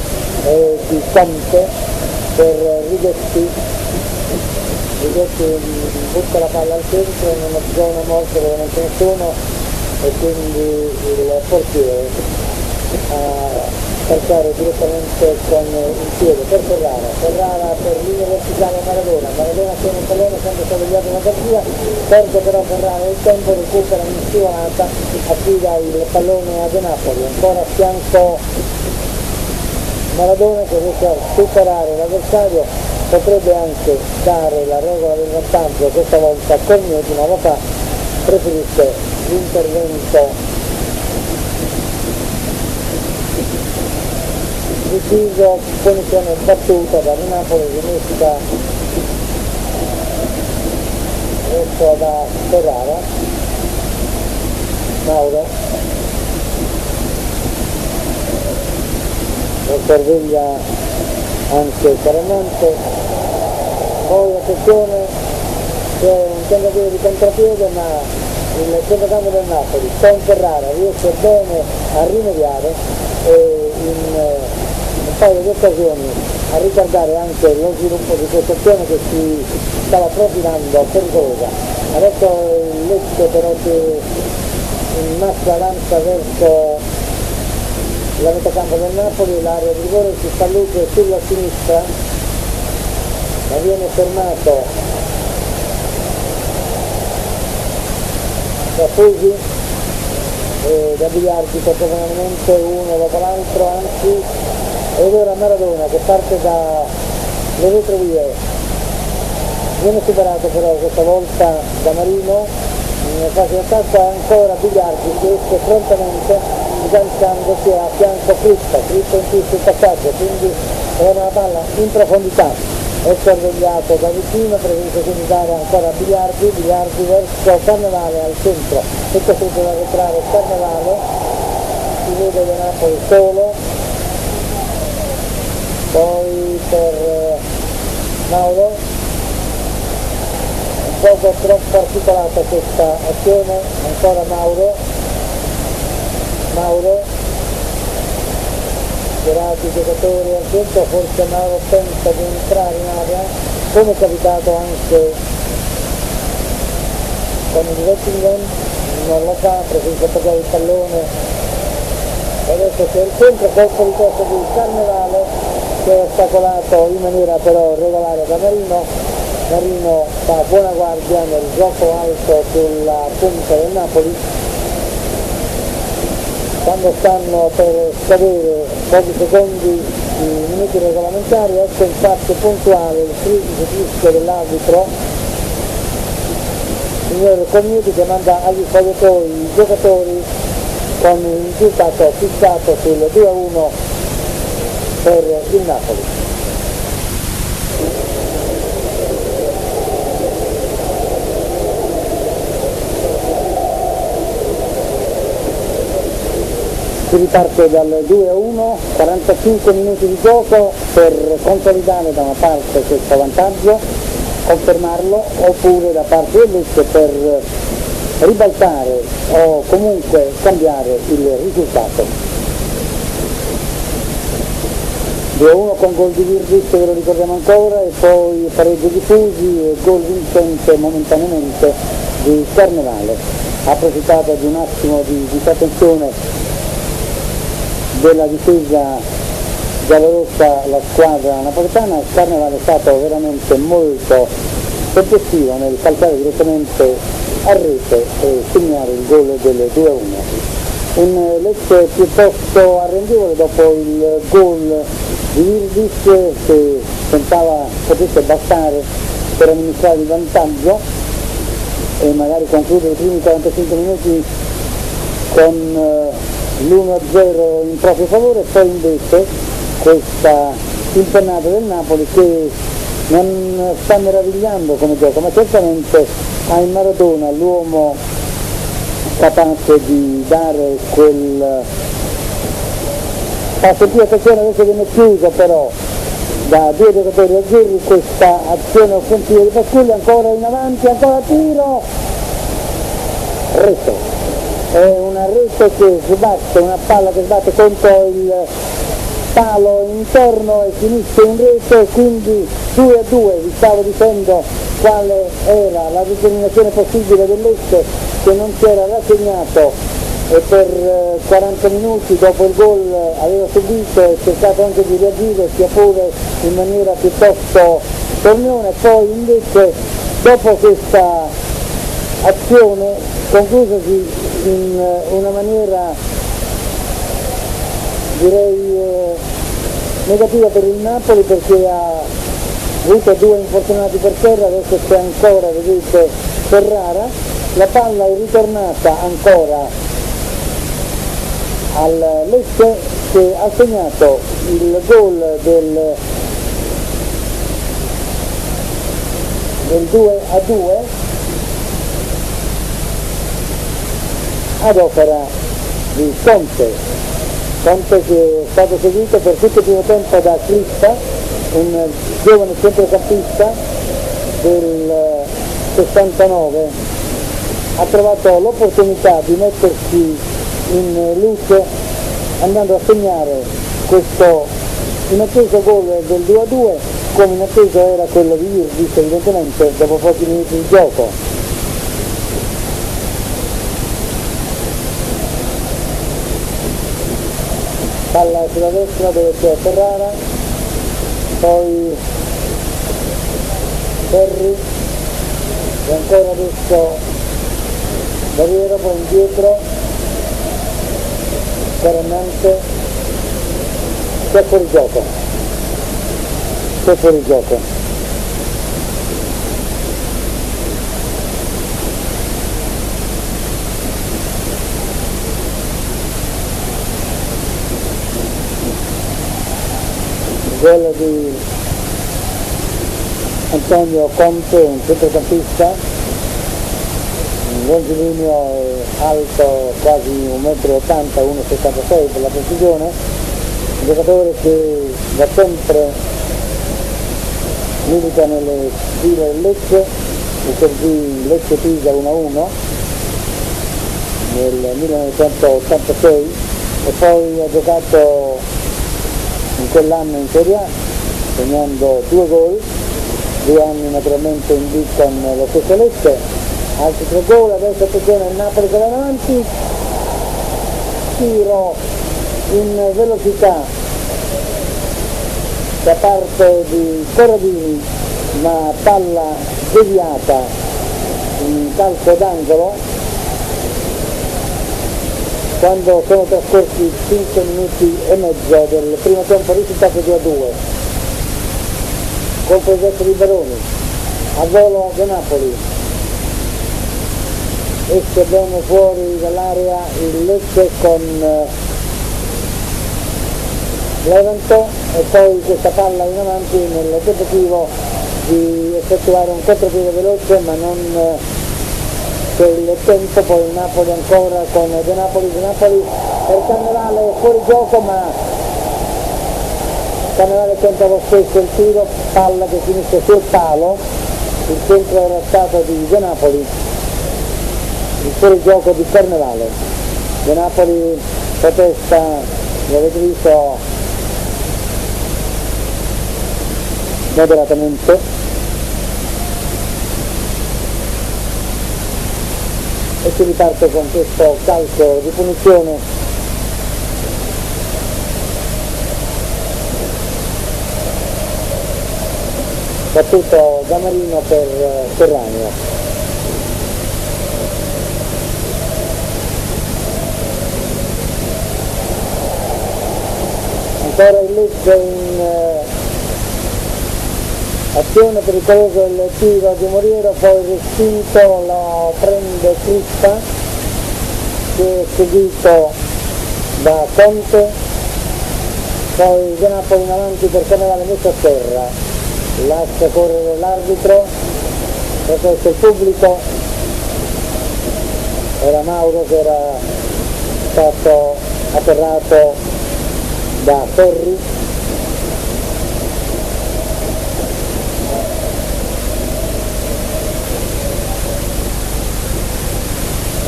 di Conte per Righetti butta la palla al centro in una zona morta dove non c'è nessuno e quindi il portiere a calciare direttamente con il piede per Ferrara per linea verticale Maradona tiene il pallone, sempre sorvegliato da Garcia, perde però Ferrara il tempo, recupera in scivolata, affida il pallone a De Napoli, ancora a fianco Maradona che riesce a superare l'avversario, potrebbe anche dare la regola del vantaggio questa volta con Mieti, ma papà preferisce l'intervento deciso, punizione battuta da Napoli, rimessa adesso da Ferrara, Mauro lo sorveglia anche Caramonte, poi attenzione c'è un tentativo di contropiede ma il centrocampo del Napoli con Ferrara riesce bene a rimediare e in un paio di occasioni a ricordare anche lo sviluppo di questa azione che si stava profilando pericolosa. Adesso il Lecce però che in massa avanza verso la metà campo del Napoli, l'area di rigore si sta luce sulla sinistra, ma viene fermato da Fusi e da Biliardi contemporaneamente uno dopo l'altro, anzi, ed ora Maradona che parte dalle retrovie, viene superato però questa volta da Marino in fase di attacco, ancora Biliardi che esce prontamente sganciandosi a fianco Cristo in più sul passaggio, quindi era una palla in profondità, è sorvegliato da vicino, preferisce quindi dare ancora a Biliardi verso Carnevale al centro, è costretto ad arretrare Carnevale, si vede da Napoli solo, poi per Mauro, un poco troppo articolata questa azione, ancora Mauro, tirati i giocatori al centro, forse Mauro pensa di entrare in area, come è capitato anche con il Wettingen, non lo fa, preferisce appoggiare il pallone, e adesso c'è il centro, colpo di testa di Carnevale che è ostacolato in maniera però regolare da Marino fa buona guardia nel gioco alto sulla punta del Napoli. Quando stanno per scadere pochi secondi i minuti regolamentari, ecco infatti puntuale il fischio dell'arbitro, signor Commiuti, che manda agli spogliatoi i giocatori con il risultato fissato sul 2-1 per il Napoli. Si riparte dal 2-1, 45 minuti di gioco per consolidare da una parte questo vantaggio, confermarlo, oppure da parte del Lecce per ribaltare o comunque cambiare il risultato. 2-1 con gol di Virdis, ve lo ricordiamo ancora, e poi pareggio di Fusi e gol vincente momentaneamente di Carnevale. Ha approfittato di un attimo di disattenzione della difesa giallorossa la squadra napoletana. Carnevale è stato veramente molto tempestivo nel calciare direttamente a rete e segnare il gol del 2-1. Un Lecce piuttosto arrendevole dopo il gol di Virdis, che pensava potesse bastare per amministrare il vantaggio e magari concludere i primi 45 minuti con l'1-0 in proprio favore. Poi invece questa impennata del Napoli, che non sta meravigliando come gioco, ma certamente ha in Maradona l'uomo capace di dare quel passo più. Attenzione, adesso viene chiuso però da due giocatori azzurri questa azione offensiva di Pasculli, ancora in avanti, ancora tiro, rete, è una rete che sbatte, una palla che sbatte contro il palo interno e finisce in rete, quindi 2-2. Vi stavo dicendo quale era la determinazione possibile del Lecce, che non si era rassegnato e per 40 minuti dopo il gol aveva subito e cercato anche di reagire, sia pure in maniera piuttosto tornione. Poi invece dopo questa azione, conclusasi in una maniera direi negativa per il Napoli, perché ha avuto due infortunati per terra, adesso c'è ancora, vedete, Ferrara, la palla è ritornata ancora al Lecce, che ha segnato il gol del 2-2 ad opera di Conte che è stato seguito per tutto il primo tempo da Crista, un giovane centrocampista del 69. Ha trovato l'opportunità di mettersi in luce andando a segnare questo inatteso gol del 2-2, come inatteso era quello di Virdis evidentemente dopo pochi minuti di gioco. Palla sulla destra dove c'è Ferrara, poi Ferri e ancora adesso Barriero, poi indietro Carenante, c'è fuori gioco. Il gol di Antonio Conte, un centrocampista, un longilineo e alto quasi 1,80 m, 1,76 per la precisione, un giocatore che da sempre milita nelle file del Lecce, il servì Lecce-Pisa 1-1 nel 1986 e poi ha giocato in quell'anno in Serie A, segnando 2 gol, 2 anni naturalmente in B con lo stesso Lecce, altri 3 gol. Adesso attenzione il Napoli che va avanti, tiro in velocità da parte di Corradini, ma palla deviata in calcio d'angolo quando sono trascorsi 5 minuti e mezzo del primo tempo, risultato 2-2. Colpo esatto di Baroni, a volo De Napoli, esce bene fuori dall'area il Lecce con Levanto e poi questa palla in avanti nel tentativo di effettuare un contropiede veloce, ma non c'è il tempo. Poi il Napoli ancora con De Napoli per Carnevale, fuori gioco, ma Carnevale tenta lo stesso il tiro, palla che finisce sul palo il centro era stato di De Napoli, il fuorigioco di Carnevale. De Napoli protesta, lo avete visto, moderatamente, e si riparte con questo calcio di punizione battuto da Marino per Serranio. Ancora il Lecce in azione pericolosa il tiro di Moriero, poi respinto, lo prende Crippa, che è seguito da Conte, poi De Napoli in avanti per Carnevale, messo a terra. Lascia correre l'arbitro, protesta il pubblico, era Mauro che era stato atterrato da Ferri.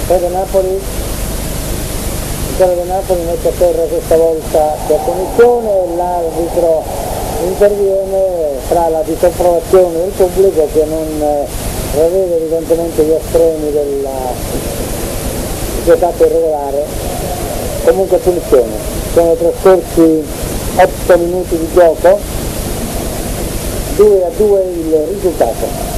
Poi De Napoli, ancora De Napoli mette a terra questa volta per punizione e l'arbitro interviene tra la disapprovazione del pubblico che non prevede evidentemente gli estremi della giocata irregolare, comunque punizione. Sono trascorsi 8 minuti di gioco, 2-2 il risultato.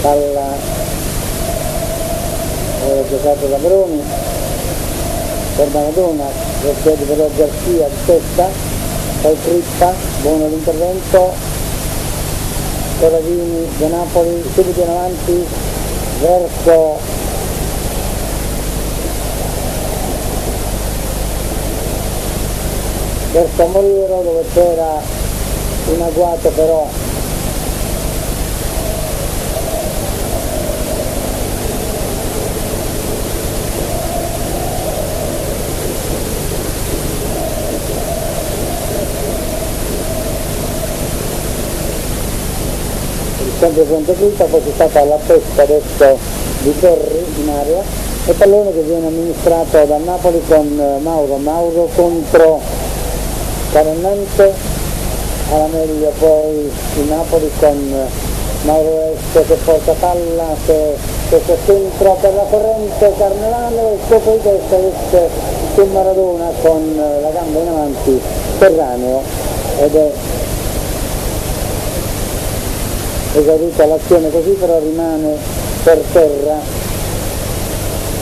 Palla giocato da Bruni per Maradona, procede per Garcia di testa, poi Crippa, buono l'intervento, Corradini, De Napoli subito in avanti verso Moriero, dove c'era un agguato però sempre fronte Crippa, poi c'è stata la testa adesso di Ferri in area e pallone che viene amministrato da Napoli con Mauro contro Carannante, alla meglio poi il Napoli con Mauro Est che porta palla, che questo centro per la corrente Carnevale, e sopra di testa esce su Maradona con la gamba in avanti Serranio ed è esaurita l'azione così, però rimane per terra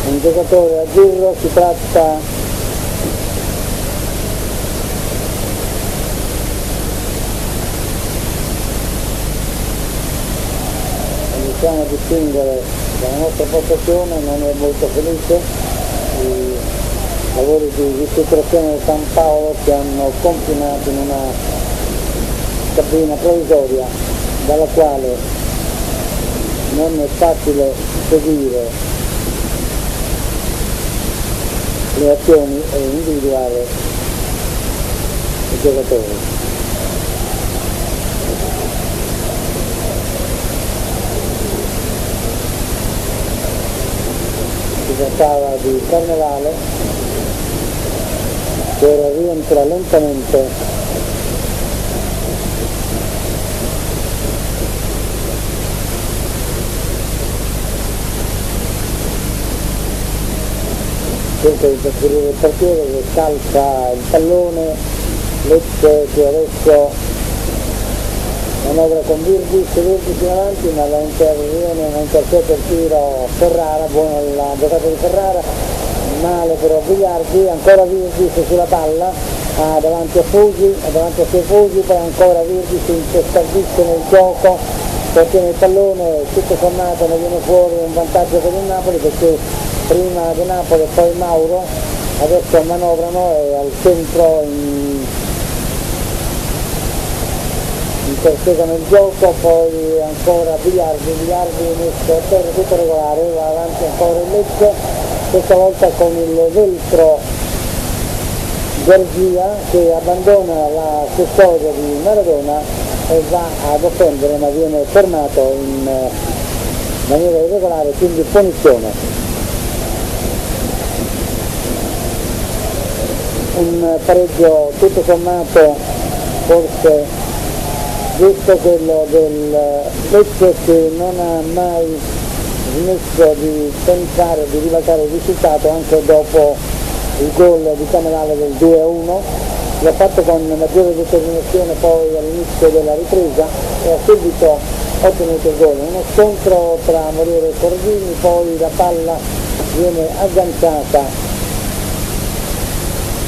un giocatore azzurro. Si tratta iniziamo a distinguere dalla nostra postazione, non è molto felice i lavori di ristrutturazione del San Paolo che hanno confinato in una cabina provvisoria dalla quale non è facile seguire le azioni e individuare i giocatori. Si trattava di Carnevale che ora rientra lentamente cerca di trasferire il portiere che calcia il pallone. Lecce che adesso manovra con Virgis in avanti, ma la interviene, non intercetta il tiro Ferrara, buona la giocata di Ferrara, male però Vigliardi, ancora Virgis sulla palla, davanti a suoi Fusi, poi ancora Virgis intestardisce nel gioco, perché nel pallone tutto sommato ne viene fuori un vantaggio per il Napoli, perché prima di Napoli e poi Mauro adesso manovrano e al centro intersegano il gioco, poi ancora Biliardi messo a terra tutto regolare, va avanti ancora il Lecce, questa volta con il veltro Gargia che abbandona la custodia di Maradona e va ad offendere, ma viene fermato in maniera irregolare, quindi punizione. Un pareggio tutto sommato forse giusto, quello del Lecce, che non ha mai smesso di pensare di ribaltare il risultato anche dopo il gol di Camerale del 2-1, l'ha fatto con maggiore determinazione poi all'inizio della ripresa e ha subito ottenuto il gol. Uno scontro tra Moriere e Corvini, poi la palla viene agganciata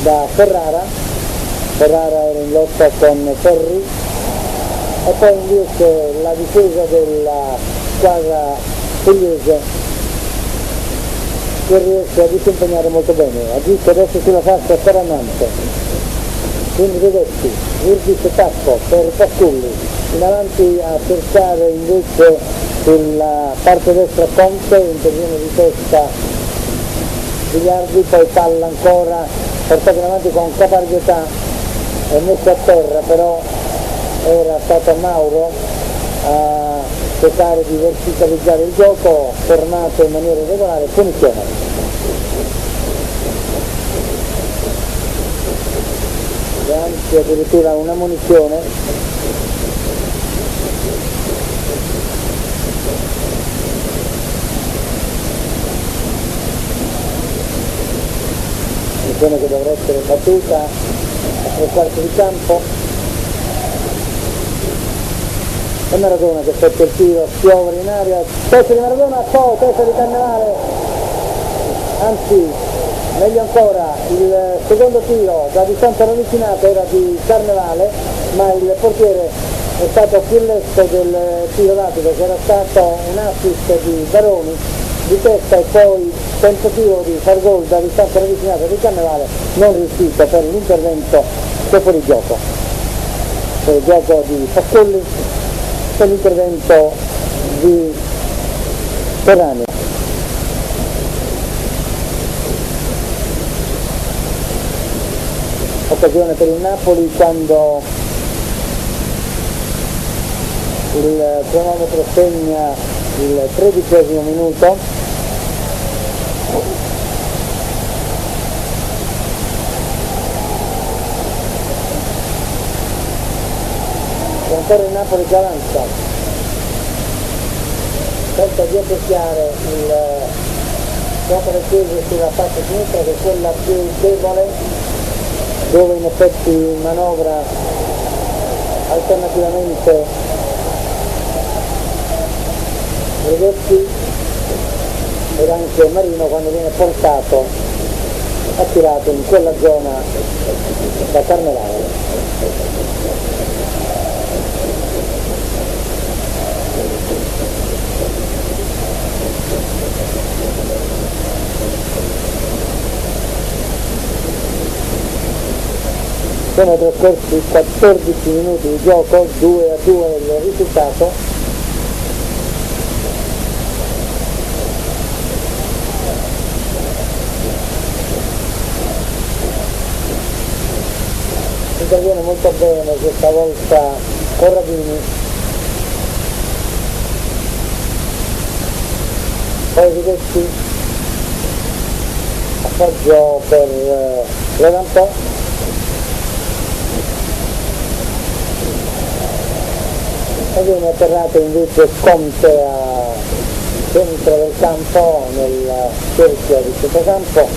da Ferrara era in lotta con Ferri e poi invece la difesa della squadra pugliese che riesce a disimpegnare molto bene, agisce adesso sulla fascia Ferranante, quindi Vedetti, Virgis e Tappo per Pasculli, in avanti a cercare invece sulla parte destra Conte, interviene di testa Biliardi, poi palla ancora portata in avanti con caparbietà e messa a terra, però era stato Mauro a cercare di verticalizzare il gioco, fermato in maniera irregolare, punizione. Anzi addirittura una munizione. Punizione che dovrà essere battuta a 3 quarti di campo. E Maradona che effettua il tiro, schiovere in aria, testa di Maradona, testa di Cannavale, anzi meglio ancora il secondo tiro da distanza ravvicinata era di Carnevale, ma il portiere è stato più lesto del tiro dato, perché era stato un assist di Baroni di testa e poi tentativo di far gol da distanza ravvicinata di Carnevale non riuscito per l'intervento fuori gioco. Fuori gioco di Pasculli per l'intervento di Ferrani. Occasione per il Napoli quando il cronometro segna il 13° minuto. E ancora il Napoli che avanza, tenta di accoppiare il gioco del peso sulla fascia sinistra, che è quella più debole, dove in effetti manovra alternativamente Redetti ed anche Marino quando viene portato, attirato in quella zona da Carnevale. Sono trascorsi 14 minuti di gioco, 2-2 il risultato. Interviene molto bene questa volta Corradini, poi Rivetti, appoggio per Levantò, e viene atterrato invece Conte a centro del campo, nel cerchio di centrocampo,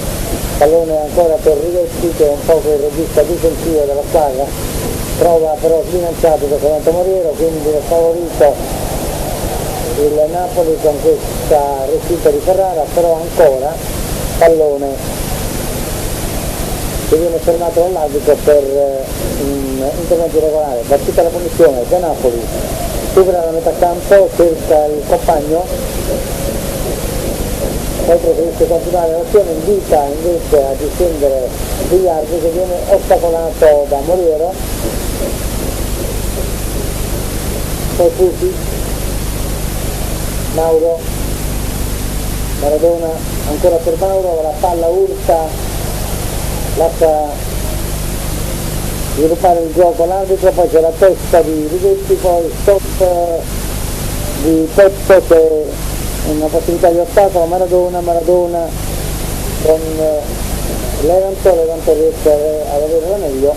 pallone ancora per Rivetti che è un po' il regista difensivo della squadra, trova però sbilanciato da Fernando Moriero, quindi è favorito il Napoli con questa respinta di Ferrara, però ancora pallone che viene fermato dall'arbitro per un intervento irregolare. Battuta la punizione da Napoli supera la metà campo, cerca il compagno, poi preferisce continuare l'azione, invita invece a difendere Bigliardi che viene ostacolato da Moriero, poi Fusi, Mauro, Maradona, ancora per Mauro, la palla urta, lascia sviluppare il gioco l'arbitro, poi c'è la testa di Righetti, poi stop di Peppo che è una possibilità di ostacolo, Maradona con Levanto riesce ad avere l'anello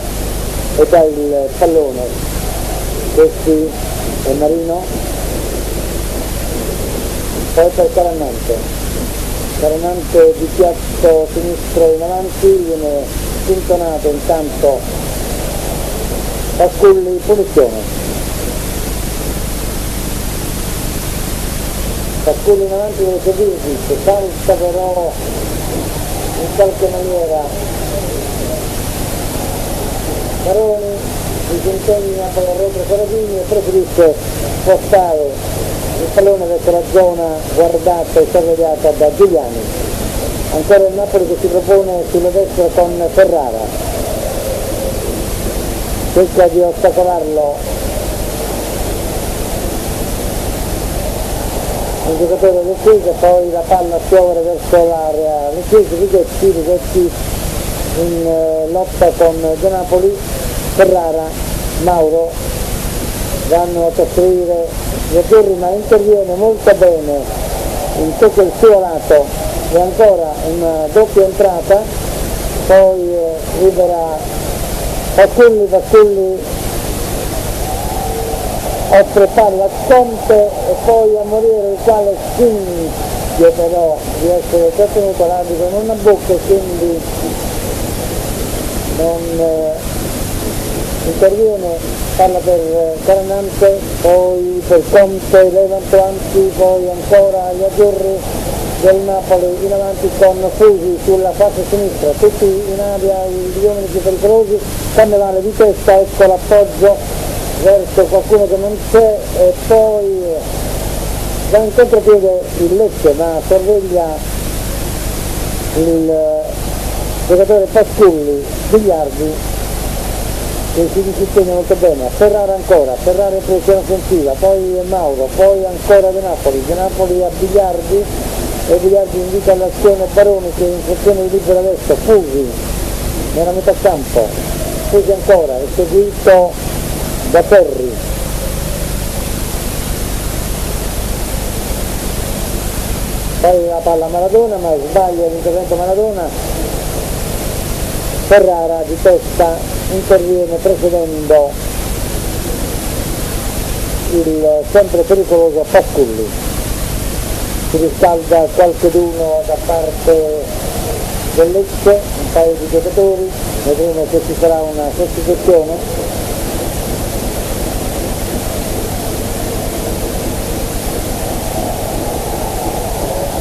e dà il pallone. Questi è Marino, poi per Caranante di piatto sinistro in avanti, viene spintonato intanto Pasculli, punizione. Pasculli in avanti deve seguirsi, che salta però in qualche maniera Maroni, disimpegna poi a retro Corradini e preferisce spostare il pallone verso la zona guardata e sorvegliata da Giuliani. Ancora il Napoli che si propone sulla destra con Ferrara, cerca di ostacolarlo un giocatore del Chiesa, poi la palla sciovere verso l'area Righetti in lotta con De Napoli, Ferrara, Mauro vanno a costruire gli azzurri, ma interviene molto bene in tutto il suo lato e ancora una doppia entrata, poi libera Pasculli offre palla a Conte e poi a Moriero, il quale finge però di essere trattenuto, l'arbitro non abbocca e quindi non interviene, palla per Caranante, poi per Conte, Levanto anzi, poi ancora gli azzurri del Napoli in avanti con Fusi sulla faccia sinistra, tutti in aria gli uomini più pericolosi, Cannavale di testa, ecco l'appoggio verso qualcuno che non c'è e poi va in contropiede il Lecce, ma sorveglia il giocatore Pasculli, Bigliardi che si disimpegna molto bene. Ferrara ancora, Ferrara in posizione offensiva, poi Mauro, poi ancora De Napoli a Bigliardi e Bigliardi invita all'azione Baroni che in funzione di libero adesso, Fusi nella metà campo, Fusi ancora, è seguito da Perri, poi la palla Maradona, ma sbaglia l'intervento Maradona, Ferrara di testa interviene precedendo il sempre pericoloso Pasculli. Si riscalda qualcheduno da parte del Lecce, un paio di giocatori, vedremo se ci sarà una sostituzione.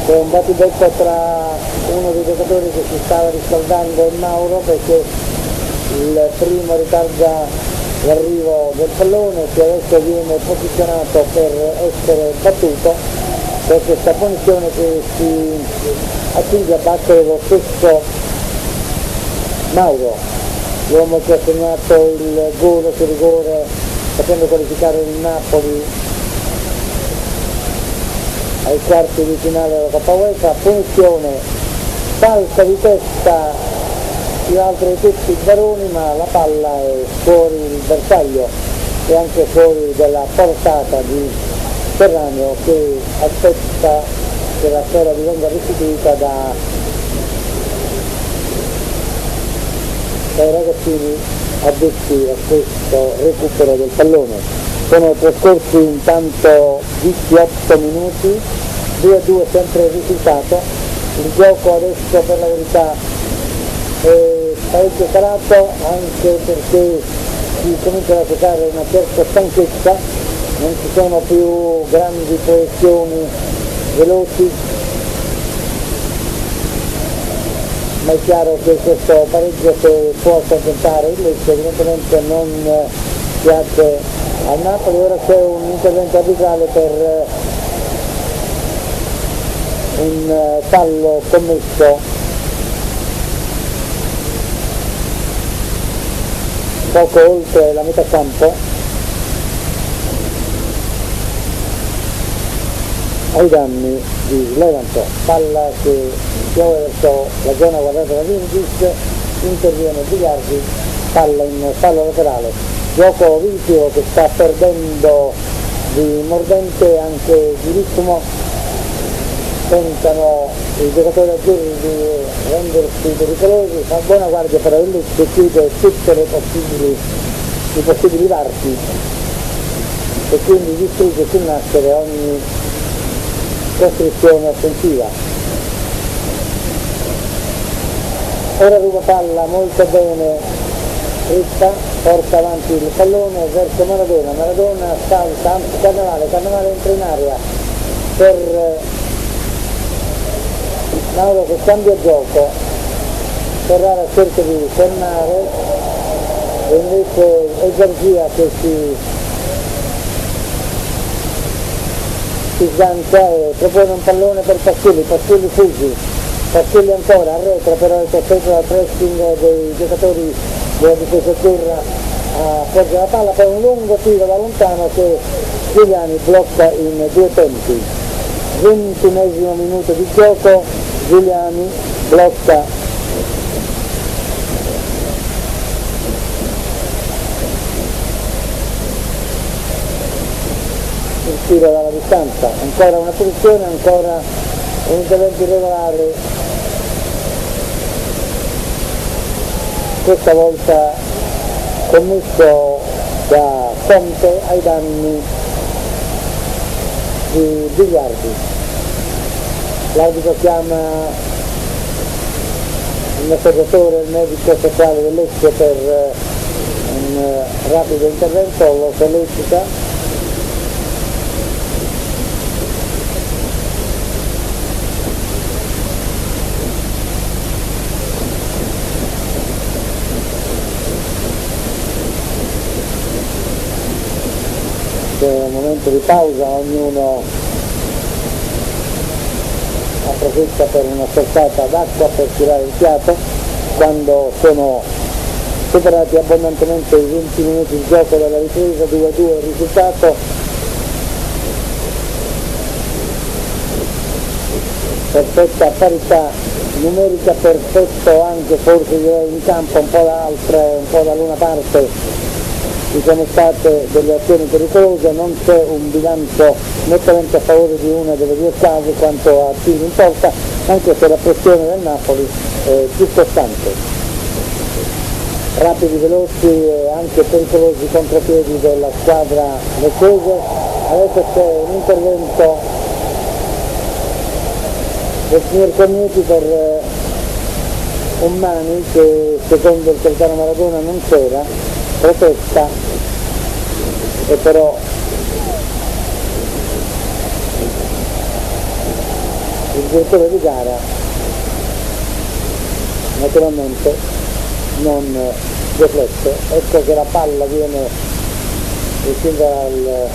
C'è un battibecco tra uno dei giocatori che si stava riscaldando e Mauro, perché il primo ritarda l'arrivo del pallone che adesso viene posizionato per essere battuto per questa punizione che si accinge a battere lo stesso Mauro, l'uomo che ha segnato il gol su rigore facendo qualificare il Napoli ai quarti di finale della Coppa UEFA. Punizione, falsa di testa più altre di tutti i Baroni, ma la palla è fuori il bersaglio e anche fuori della portata di Ferranio, che aspetta che la sfera gli venga restituita dai ragazzini addetti a questo recupero del pallone. Sono trascorsi intanto 18 minuti, 2-2 sempre il risultato. Il gioco adesso per la verità è parecchio calato, anche perché si comincia a giocare una certa stanchezza, non ci sono più grandi proiezioni veloci, ma è chiaro che questo pareggio, se può accontentare il Lecce, evidentemente non piace al Napoli. Ora c'è un intervento arbitrale per un fallo commesso poco oltre la metà campo ai danni di Levanto. Palla che piove verso la zona guardata da Vindis, interviene Bilardi, palla in fallo laterale, gioco visivo che sta perdendo di mordente, anche di ritmo. Tentano i giocatori azzurri di rendersi pericolosi, fa buona guardia però il Lecce chiude tutte i possibili varchi e quindi distrugge sul nascere ogni costruzione offensiva. Ora ruba palla molto bene Ricca, porta avanti il pallone verso Maradona salta, anzi Cannavale entra in area per Mauro che cambia gioco, Ferrara cerca di fermare e invece è Garcia che si sgancia e propone un pallone per Pastilli fuggi, Pastilli ancora arretra, però è costretto dal pressing dei giocatori della difesa azzurra a porgere la palla, poi un lungo tiro da lontano che Giuliani blocca in due tempi. 21esimo minuto di gioco, Giuliani blocca il tiro dalla distanza, ancora una punizione, ancora un intervento irregolare, questa volta commesso da Conte ai danni di Bigliardi. L'arbitro chiama il massaggiatore, il medico sociale del Lecce per un rapido intervento, lo sollecita. C'è un momento di pausa, ognuno approfitta per una sorsata d'acqua per tirare il fiato. Quando sono superati abbondantemente i 20 minuti di gioco della ripresa, 2-2 il risultato. Perfetta parità numerica, perfetto anche forse direi in campo, un po' dall'una parte ci sono state delle azioni pericolose, non c'è un bilancio nettamente a favore di una delle due squadre quanto a tiri in porta, anche se la pressione del Napoli è più costante. Rapidi, veloci e anche pericolosi contropiedi della squadra leccese. Adesso c'è un intervento del signor Cognetti per un Mani che secondo il capitano Maradona non c'era, protesta e però il direttore di gara naturalmente non deflette. Ecco che la palla viene respinta dal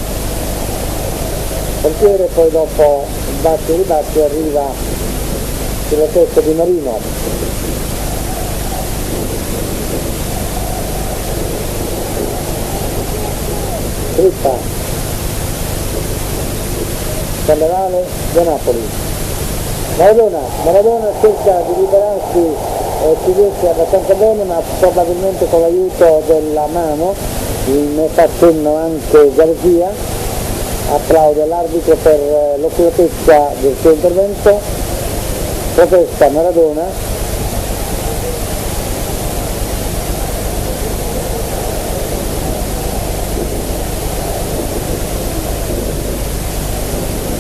portiere, poi dopo batti e ribatti arriva sulla testa di Marino. Trippa, Cannavale, De Napoli. Maradona cerca di liberarsi, ci riesce abbastanza bene, ma probabilmente con l'aiuto della mano, ne fa cenno anche Garcia. Applaude l'arbitro per l'oculatezza del suo intervento, protesta Maradona.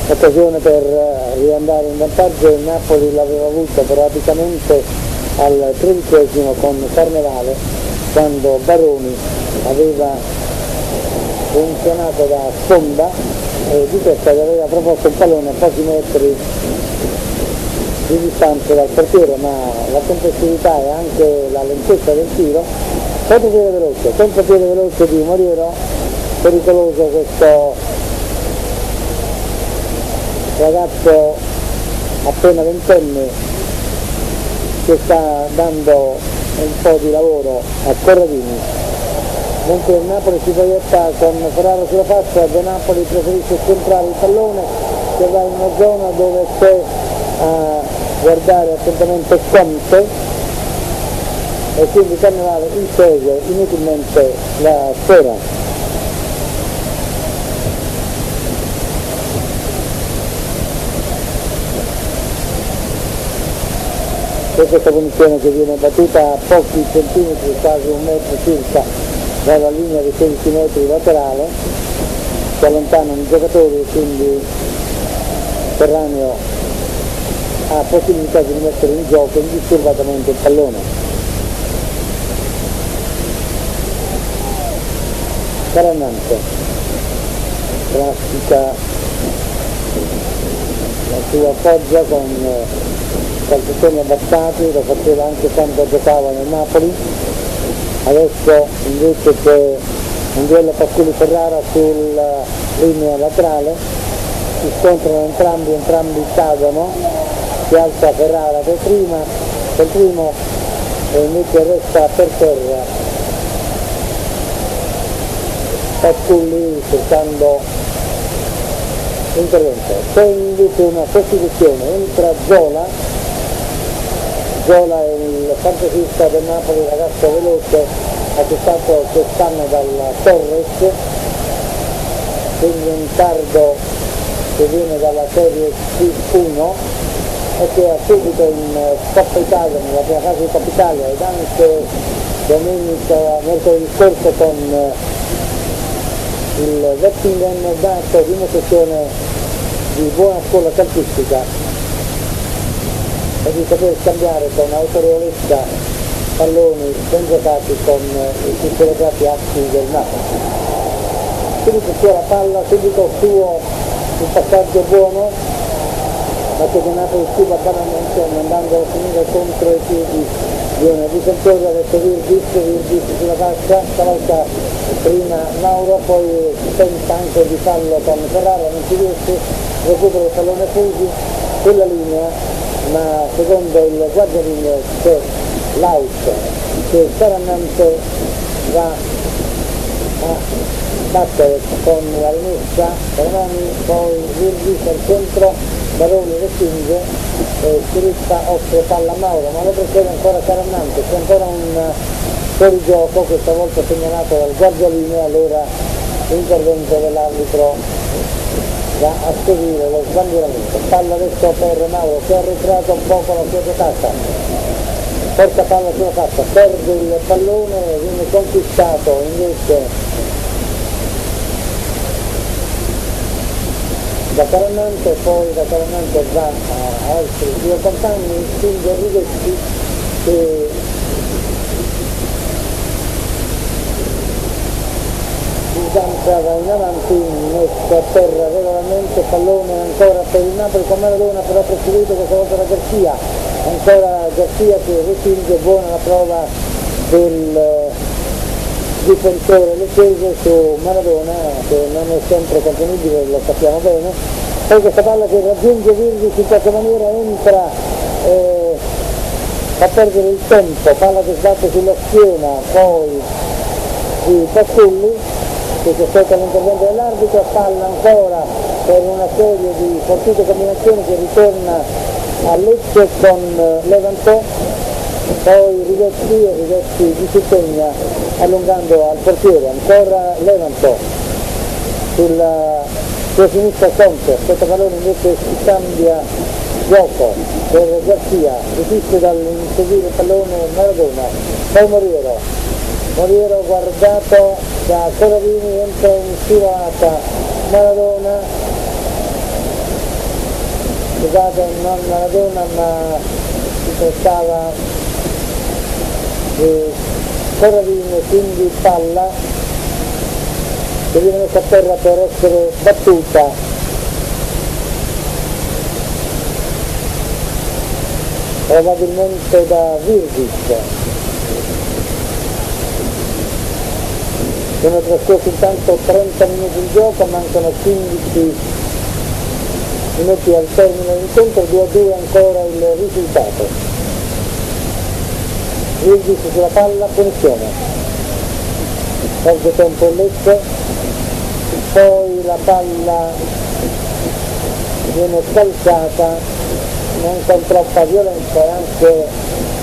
Occasione per riandare in vantaggio, il Napoli l'aveva avuta praticamente al 13esimo con Carnevale, quando Baroni aveva funzionato da sponda e di testa gli aveva proposto un pallone a pochi metri di distanza dal portiere, ma la tempestività e anche la lentezza del tiro contropiede veloce di Moriero, pericoloso questo ragazzo appena ventenne che sta dando un po' di lavoro a Corradini, mentre il Napoli si proietta con Ferrara sulla fascia. De Napoli preferisce centrare il pallone, che va in una zona dove c'è a guardare attentamente Conte, e quindi Cannavale insegue inutilmente la sfera. E questa punizione che viene battuta a pochi centimetri, quasi un metro circa, dalla linea di 16 metri laterale, si allontanano i giocatori e quindi Ferranio ha possibilità di mettere in gioco indisturbatamente il pallone. Caranante pratica la sua foggia con calciatori abbassati, lo faceva anche quando giocava nel Napoli. Adesso invece c'è un duello Pasculi-Ferrara sulla linea laterale, si scontrano entrambi cadono, si alza Ferrara per primo e invece resta per terra Pasculi cercando l'intervento. C'è invece una sostituzione, entra Zola è il fantasista del Napoli, ragazzo veloce, acquistato quest'anno dalla Torres, quindi un tardo che viene dalla serie C1 e che ha subito in Coppa Italia, nella prima fase di Coppa Italia, ed anche mercoledì scorso con il Wettingen dato dimostrazione di buona scuola calcistica e di saper scambiare con autorevolezza palloni ben giocati con i più celebrati assi del Napoli. Subito sulla palla, subito suo il passaggio buono, ma che il Napoli scuba banalmente andando a finire contro i piedi di un difensore. Adesso Virgis sulla fascia, stavolta prima Mauro, poi tenta anche di farlo con Ferrara, non ci riesce, recupera il pallone Fusi sulla linea, ma secondo il guardalinee c'è l'out che Caranante va a battere con la rimessa Caramani, poi Virgis al centro, Baroni respinge e Sirippa offre palla a Mauro, ma lo precede ancora Caranante, c'è ancora un fuorigioco, questa volta segnalato dal guardalinee. Allora l'intervento dell'arbitro va a seguire lo sbandieramento. Palla adesso per Mauro che ha arretrato un po' con la sua giocata, porta palla sulla faccia, perde il pallone, viene conquistato invece da Caranante, poi da Caranante va a altri due compagni, spinge Rivetti che va in avanti, messo a terra regolarmente, pallone ancora per il Napoli con Maradona, però preceduto questa volta da Garcia, ancora Garcia che respinge, buona la prova del difensore leccese su Maradona che non è sempre contenibile, lo sappiamo bene. Poi questa palla che raggiunge Virgis in qualche maniera entra e fa perdere il tempo, palla che sbatte sulla schiena poi di Pasculli che si aspetta l'intervento dell'arbitro, palla ancora per una serie di fortute combinazioni che ritorna a Lecce con Levanto, poi Rivetti di si segna allungando al portiere, ancora Levanto sulla sua sinistra Conte, questo pallone invece si cambia gioco per Garcia, resiste dall'inseguire il pallone Maradona, poi Moriero guardato da Corradini, entra in sfilata Maradona, scusate non Maradona ma si trattava di Corradini, quindi palla che viene messa a terra per essere battuta. Probabilmente da Virgis. Sono trascorsi intanto 30 minuti di gioco, mancano 15 minuti al termine dell'incontro, 2-2 ancora il risultato. Virgis sulla palla, punizione. Perde tempo il Lecce, poi la palla viene calciata non con troppa violenza e anche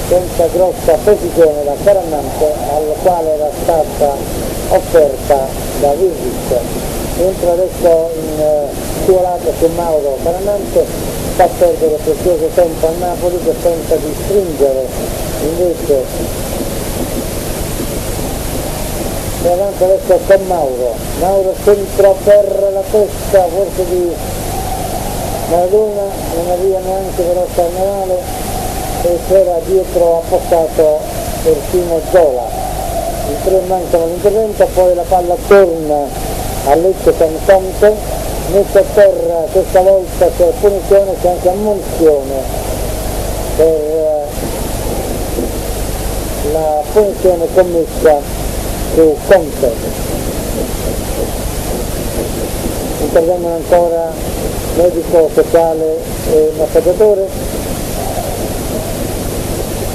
senza grossa precisione da Carannante, al quale era stata offerta da Virgis. Entra adesso in scivolata su Mauro Carannante, fa perdere prezioso tempo a Napoli che tenta di stringere invece avanti adesso con Mauro centro per la testa forse di Maradona, non arriva neanche però Carnevale e c'era dietro appostato persino Zola. I tre mancano l'intervento, poi la palla torna a Lecce con Conte, mette a terra questa volta c'è punizione, c'è anche ammonizione per la punizione commessa su Conte. Intervengono ancora medico sociale e massaggiatore,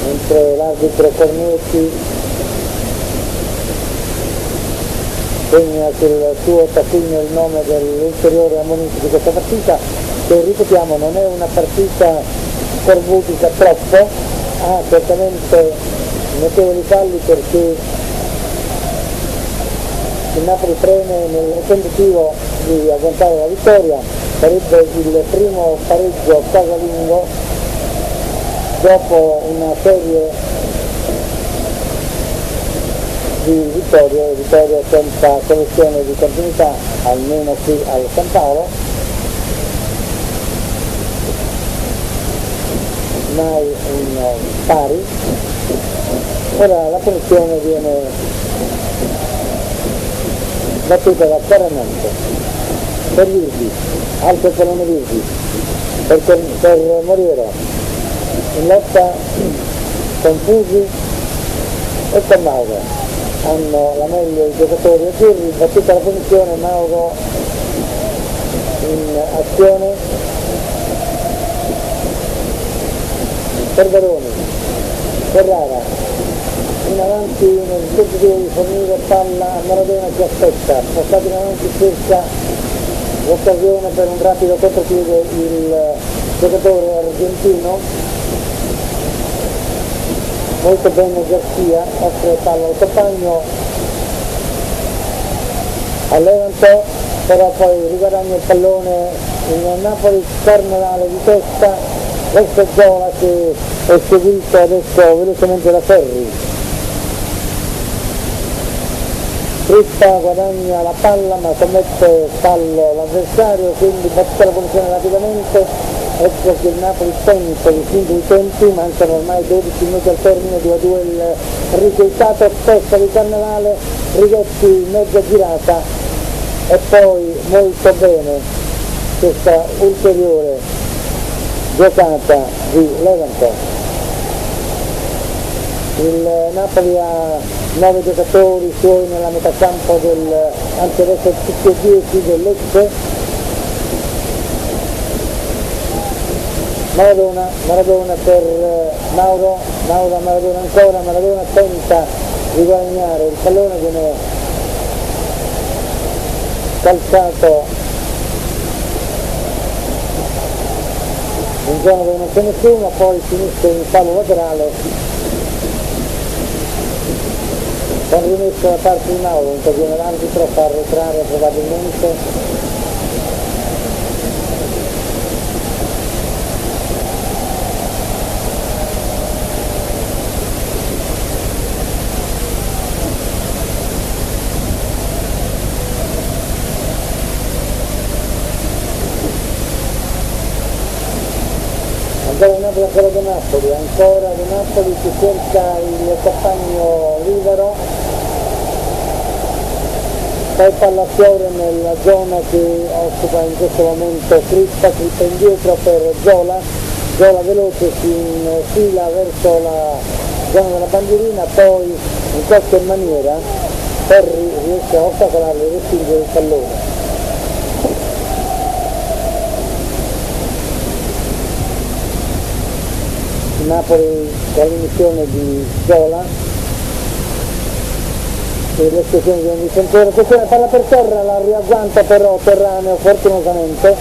mentre l'arbitro Cornetti segna sul suo taccuino il nome dell'ulteriore ammonimento di questa partita, che ripetiamo non è una partita scorbutica troppo, ha certamente notevoli falli perché il Napoli preme nel tentativo di agguantare la vittoria, sarebbe il primo pareggio casalingo dopo una serie di vittorie senza soluzione di continuità, almeno qui al San Paolo, mai un pari. Ora la punizione viene battuta da Carannante per Virgis, alto il pallone Virgis per Moriero, in lotta con Fusi e con Mauro. Hanno la meglio i giocatori azzurri, battuta la punizione, Mauro in azione per Veroni, Ferrara in avanti nel tentativo di fornire palla a Maradona che aspetta, passato in avanti cerca l'occasione per un rapido contropiede il giocatore argentino, molto bene Garcia, offre palla al compagno a Levanto, però poi riguadagna il pallone in Napoli, Carnevale di testa verso Zola che è seguito adesso velocemente da Ferri. Crippa guadagna la palla ma commette fallo l'avversario, quindi batte la punizione rapidamente. Ecco che il Napoli tenta di fingere i tempi, mancano ormai 12 minuti al termine, 2-2 il risultato, testa di Carnevale, Righetti mezza girata e poi molto bene questa ulteriore giocata di Levanto. Il Napoli ha 9 giocatori suoi nella metà campo anzi adesso tutti e 10 del Lecce. Maradona per Mauro, Maradona ancora, Maradona tenta di guadagnare il pallone, viene calciato in zona dove non c'è nessuno, poi finisce in fallo laterale con rimesso da parte di Mauro, interviene l'arbitro, fa arretrare probabilmente ancora De Napoli si cerca il compagno libero, poi palla fiore nella zona che occupa in questo momento Crippa indietro per Zola veloce si infila verso la zona della bandierina, poi in qualche maniera Ferri riesce a ostacolarlo e respingere il pallone. Napoli con l'emissione di Zola e l'esplosione di un difensore, questa palla per terra, la riagguanta però Terraneo fortunosamente,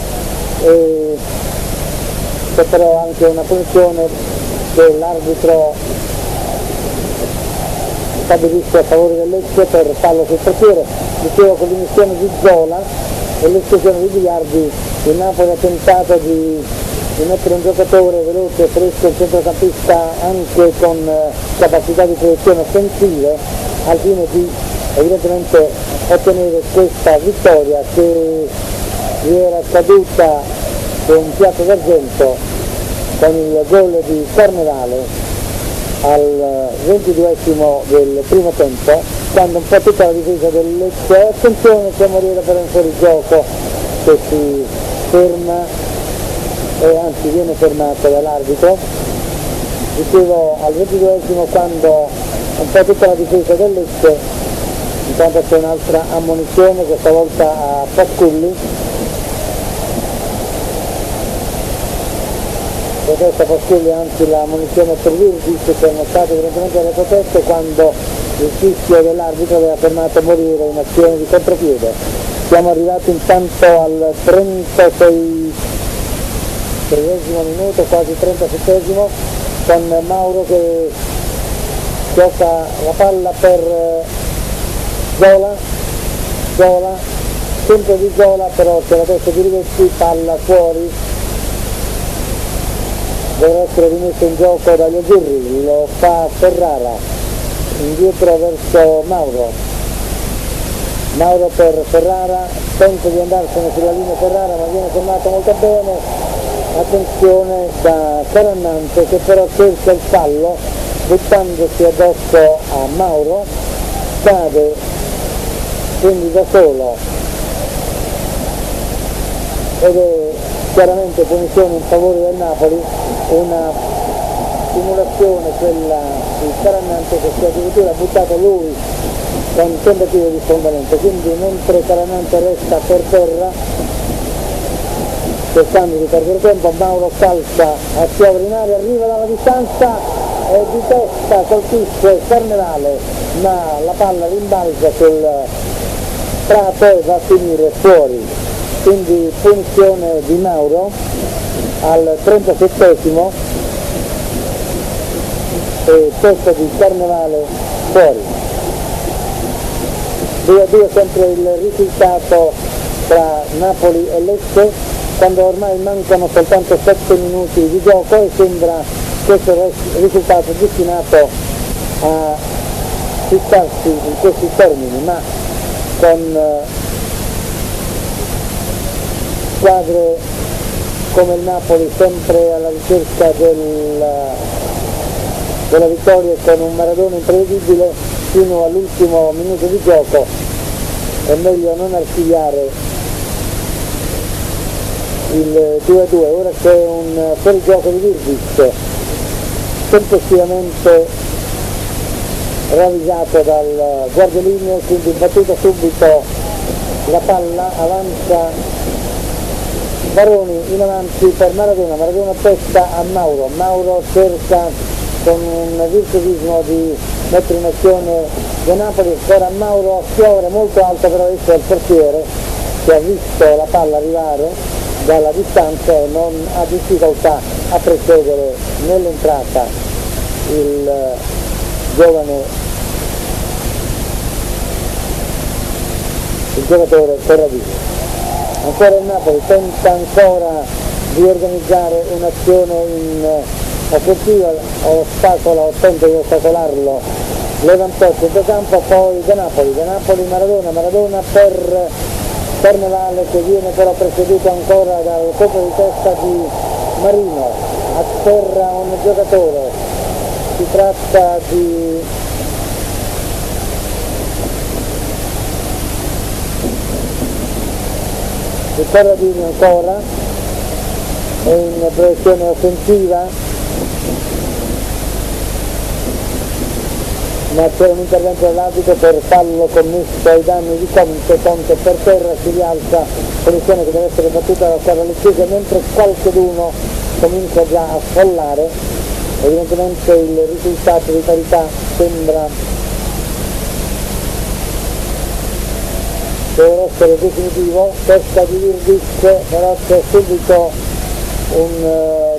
e c'è però anche una punizione che l'arbitro stabilisce a favore del Lecce per fallo sul portiere. Dicevo, con l'emissione di Zola e l'esplosione di Biliardi il Napoli ha tentato di mettere un giocatore veloce, fresco, il centrocampista anche con capacità di proiezione offensive, al fine di evidentemente ottenere questa vittoria che gli era caduta su un piatto d'argento con il gol di Carnevale al 22esimo del primo tempo, quando un po' tutta la difesa del Lecce, attenzione, c'è Moriera per un fuorigioco che si ferma e anzi viene fermato dall'arbitro. Dicevo, al 22esimo, quando un po' tutta la difesa del Lecce, intanto c'è un'altra ammonizione, questa volta a Pasculli, protesta Pasculli, anzi la ammonizione per Virgis, che hanno stato evidentemente delle proteste quando il fischio dell'arbitro aveva fermato Moriera in azione di contropiede. Siamo arrivati intanto al 36esimo minuto, quasi 37esimo, con Mauro che gioca la palla per Zola, centro di Zola, però c'è la testa di Rivetti, palla fuori, deve essere rimesso in gioco dagli azzurri, lo fa Ferrara, indietro verso Mauro per Ferrara, tenta di andarsene sulla linea Ferrara ma viene fermato molto bene, attenzione da Carannante che però cerca il fallo buttandosi addosso a Mauro, cade quindi da solo ed è chiaramente punizione in favore del Napoli, una simulazione quella di Carannante che si è addirittura buttato lui con tentativo di sfondamento, quindi mentre Carannante resta per terra cercando di perdere tempo, Mauro calcia a schiavere in aria, arriva dalla distanza e di testa colpisce Carnevale, ma la palla rimbalza sul prato e va a finire fuori, quindi punizione di Mauro al 37esimo e testa di Carnevale fuori. 2-2 sempre il risultato tra Napoli e Lecce, quando ormai mancano soltanto 7 minuti di gioco e sembra questo risultato destinato a fistarsi in questi termini, ma con squadre come il Napoli sempre alla ricerca della vittoria e con un Maradona imprevedibile fino all'ultimo minuto di gioco, è meglio non archiviare il 2-2. Ora c'è un fuorigioco di Virgis tempestivamente ravvisato dal guardialineo, quindi battuta subito la palla, avanza Baroni in avanti per Maradona testa a Mauro cerca con un virtuosismo di mettere in azione De Napoli, ora Mauro a schiovere molto alto, però esso è il portiere che ha visto la palla arrivare dalla distanza e non ha difficoltà a precedere nell'entrata il giocatore Ferravini. Ancora il Napoli tenta ancora di organizzare un'azione in offensiva, tenta di ostacolarlo Levantò sul campo, poi De Napoli Maradona per Carnevale che viene però preceduto ancora dal colpo di testa di Marino, atterra un giocatore, si tratta di Corradini ancora, è in proiezione offensiva, ma c'è un intervento dell'arbitro per fallo commesso ai danni di Conte per terra si rialza, posizione che deve essere battuta dalla squadra leccese, mentre qualcheduno comincia già a sfollare. Evidentemente il risultato di parità sembra deve essere definitivo. Testa di Virdic, però c'è subito un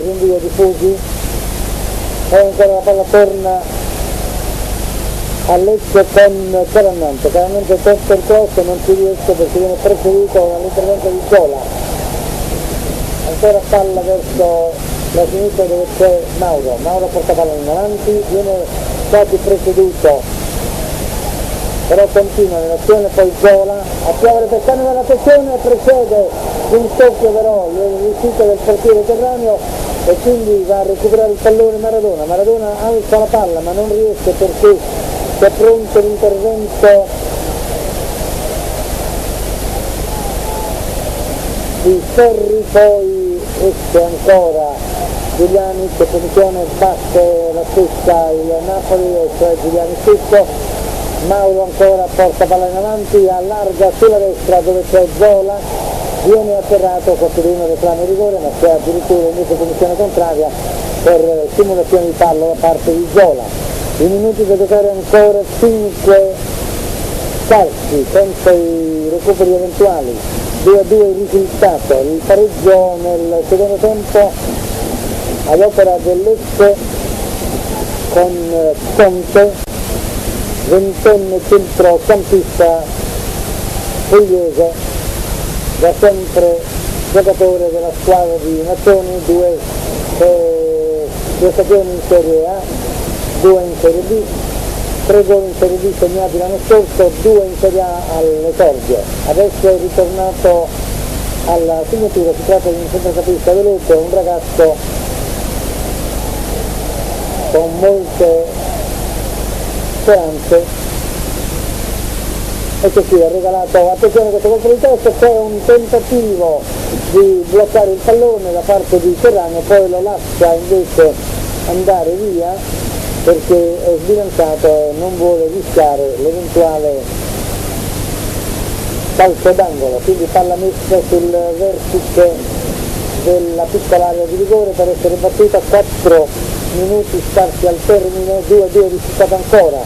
rinvio di Fusi, poi ancora la palla torna a Lecce con Carannante è percorso, non ci riesce perché viene preceduto dall'intervento di Zola. Ancora palla verso la sinistra dove c'è Mauro porta palla in avanti, viene quasi preceduto, però continua nell'azione, poi Zola a piovere per Cannavale, attenzione, precede un tocco però l'uscita del portiere Terraneo e quindi va a recuperare il pallone Maradona alza la palla ma non riesce perché c'è pronto l'intervento di Ferri, poi esce ancora Giuliani, che posizione batte la stessa il Napoli, cioè Giuliani stesso. Mauro ancora porta palla in avanti, allarga sulla destra dove c'è Zola, viene atterrato, qualcuno reclama il rigore ma c'è addirittura invece posizione contraria per simulazione di fallo da parte di Zola. I minuti da giocare ancora 5 calci senza i recuperi eventuali, 2-2 il risultato, il pareggio nel secondo tempo ad opera del Lecce con Conte, 20enne centrocampista pugliese, da sempre giocatore della squadra di Nazioni, due stagioni in Serie A, 2 in Serie B, 3 gol in Serie B segnati l'anno scorso, 2 in Serie A all'esordio. Adesso è ritornato alla segnatura, si tratta di un centrocampista veloce, un ragazzo con molte speranze e che qui ha regalato, attenzione, questo colpo di testa, c'è un tentativo di bloccare il pallone da parte di Terraneo, poi lo lascia invece andare via perché è sbilanciato e non vuole rischiare l'eventuale calcio d'angolo, quindi palla messa sul vertice della piccola area di rigore per essere battuta, 4 minuti scarsi al termine, 2-2 risultato ancora.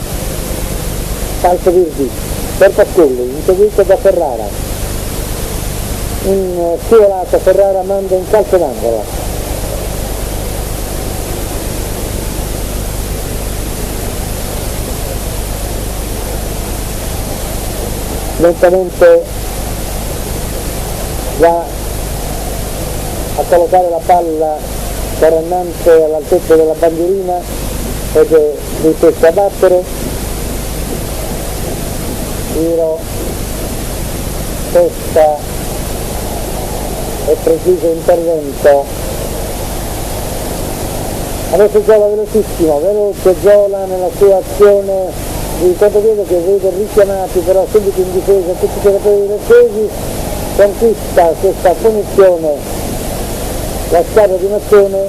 Calcio Virdi per Pasculli, inseguito da Ferrara, in scivolata Ferrara manda in calcio d'angolo. Lentamente va a collocare la palla Carannante all'altezza della bandierina ed è ripreso a battere, tiro, testa e preciso intervento. Adesso Zola velocissimo, veloce Zola nella sua azione di contropiede che vede richiamati però subito in difesa tutti i giocatori leccesi, conquista questa punizione la squadra di Nazione,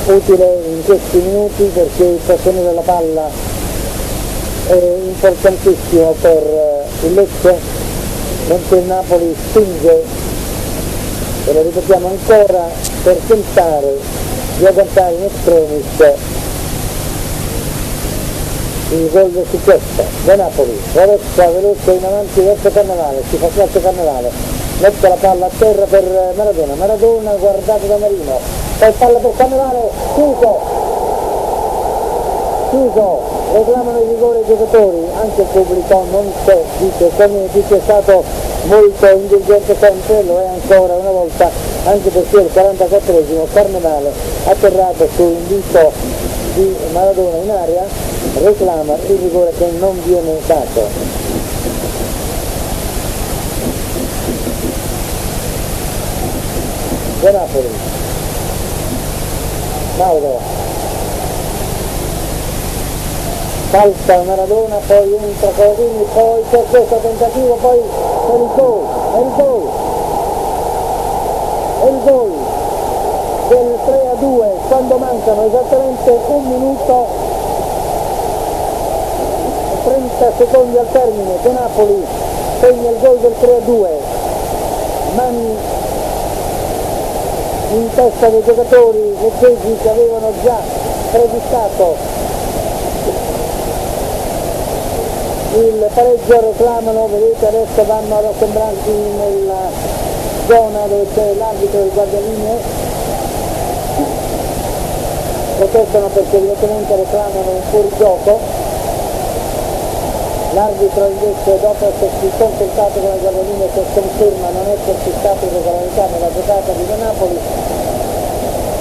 utile in questi minuti perché il trattenere la palla è importantissimo per il Lecce, mentre il Napoli spinge, e lo ripetiamo ancora, per tentare di agganciare in extremis il gol del successo da Napoli. Rovescia veloce in avanti verso Cannavale, si fa calcio Cannavale, mette la palla a terra per Maradona guardato da Marino, poi palla per Cannavale, chiuso, reclamano il rigore i giocatori, anche il pubblico non c'è, dice è stato molto indulgente sempre, lo è ancora una volta, anche perché il 44esimo Carnevale atterrato su invito di Maradona in area reclama il rigore che non viene dato. De Napoli, Mauro, salta Maradona, poi entra Cavallini, poi c'è questo tentativo, poi per il gol del 3-2 quando mancano esattamente un minuto 30 secondi al termine De Napoli segna il gol del 3-2, mani in testa dei giocatori leggesi che avevano già predicato il pareggio, reclamano, vedete adesso vanno ad assemblarsi nella zona dove c'è l'arbitro e il guardalinee, protestano perché evidentemente reclamano un fuorigioco. L'arbitro invece, dopo essersi consultato con il guardalinee che conferma non esserci state irregolarità nella giocata di De Napoli,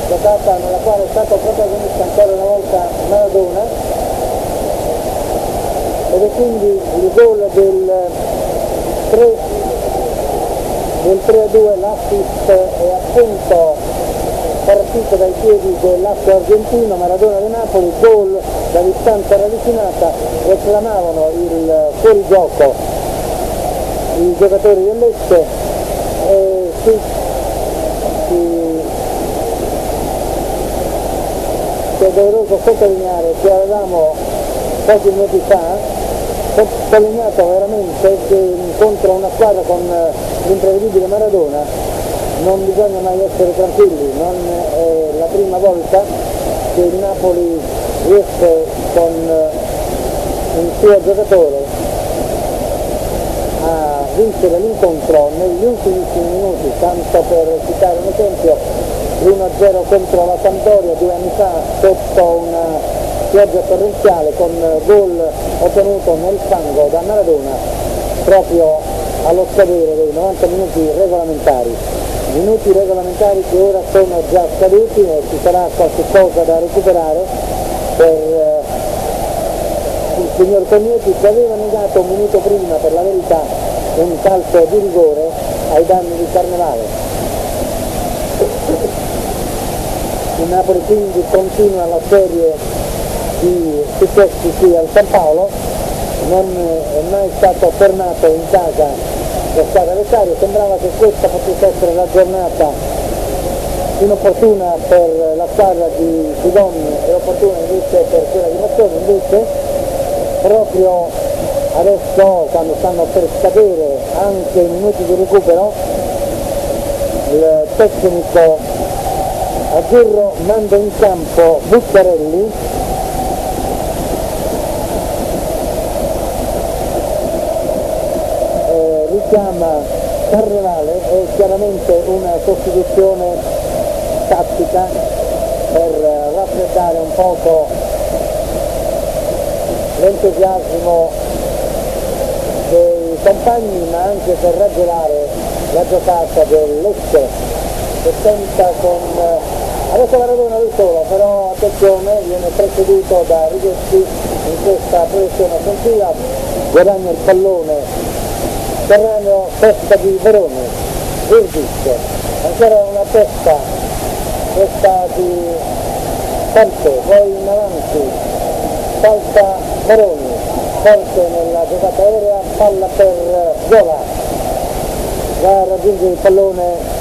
giocata nella quale è stato protagonista ancora una volta Maradona, ed è quindi il gol del 3-2, l'assist è appunto partito dai piedi dell'asse argentino. Maradona De Napoli, gol da distanza ravvicinata, reclamavano il fuorigioco i giocatori del Lecce e è doveroso sottolineare che avevamo pochi minuti fa sottolineato veramente che contro una squadra con l'imprevedibile Maradona non bisogna mai essere tranquilli, non è la prima volta che il Napoli riesce con il suo giocatore a vincere l'incontro negli ultimissimi minuti, tanto per citare un esempio, l'1-0 contro la Sampdoria 2 anni fa sotto una pioggia torrenziale con gol ottenuto nel fango da Maradona proprio allo scadere dei 90 minuti regolamentari. Minuti regolamentari che ora sono già scaduti e ci sarà qualche cosa da recuperare per il signor Cognetti, che aveva negato un minuto prima per la verità un calcio di rigore ai danni di Carnevale. Il Napoli quindi continua la serie di successi qui al San Paolo, non è mai stato fermato in casa la squadra avversaria. Sembrava che questa potesse essere la giornata inopportuna per la squadra di Sidon e opportuna invece per quella di Mazzoni. Invece proprio adesso, quando stanno per scadere anche i minuti di recupero, il tecnico azzurro manda in campo Buccarelli, richiama Carnevale, è chiaramente una sostituzione tattica per raffreddare un poco l'entusiasmo dei compagni, ma anche per raggelare la giocata del Lecce che tenta con adesso Maradona lui solo, però attenzione, viene preceduto da Righetti in questa proiezione offensiva, guadagna il pallone terraneo, testa di Verone, Virgis, ancora una testa, questa di Ponte, poi in avanti, salta Veroni, forte nella giocata aerea, palla per Zola, va a raggiungere il pallone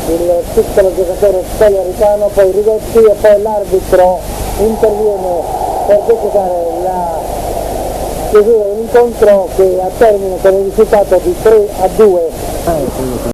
il piccolo giocatore Spogliaritano, poi Righetti e poi l'arbitro interviene per decretare la chiusura dell'incontro che a termine con il risultato di 3-2.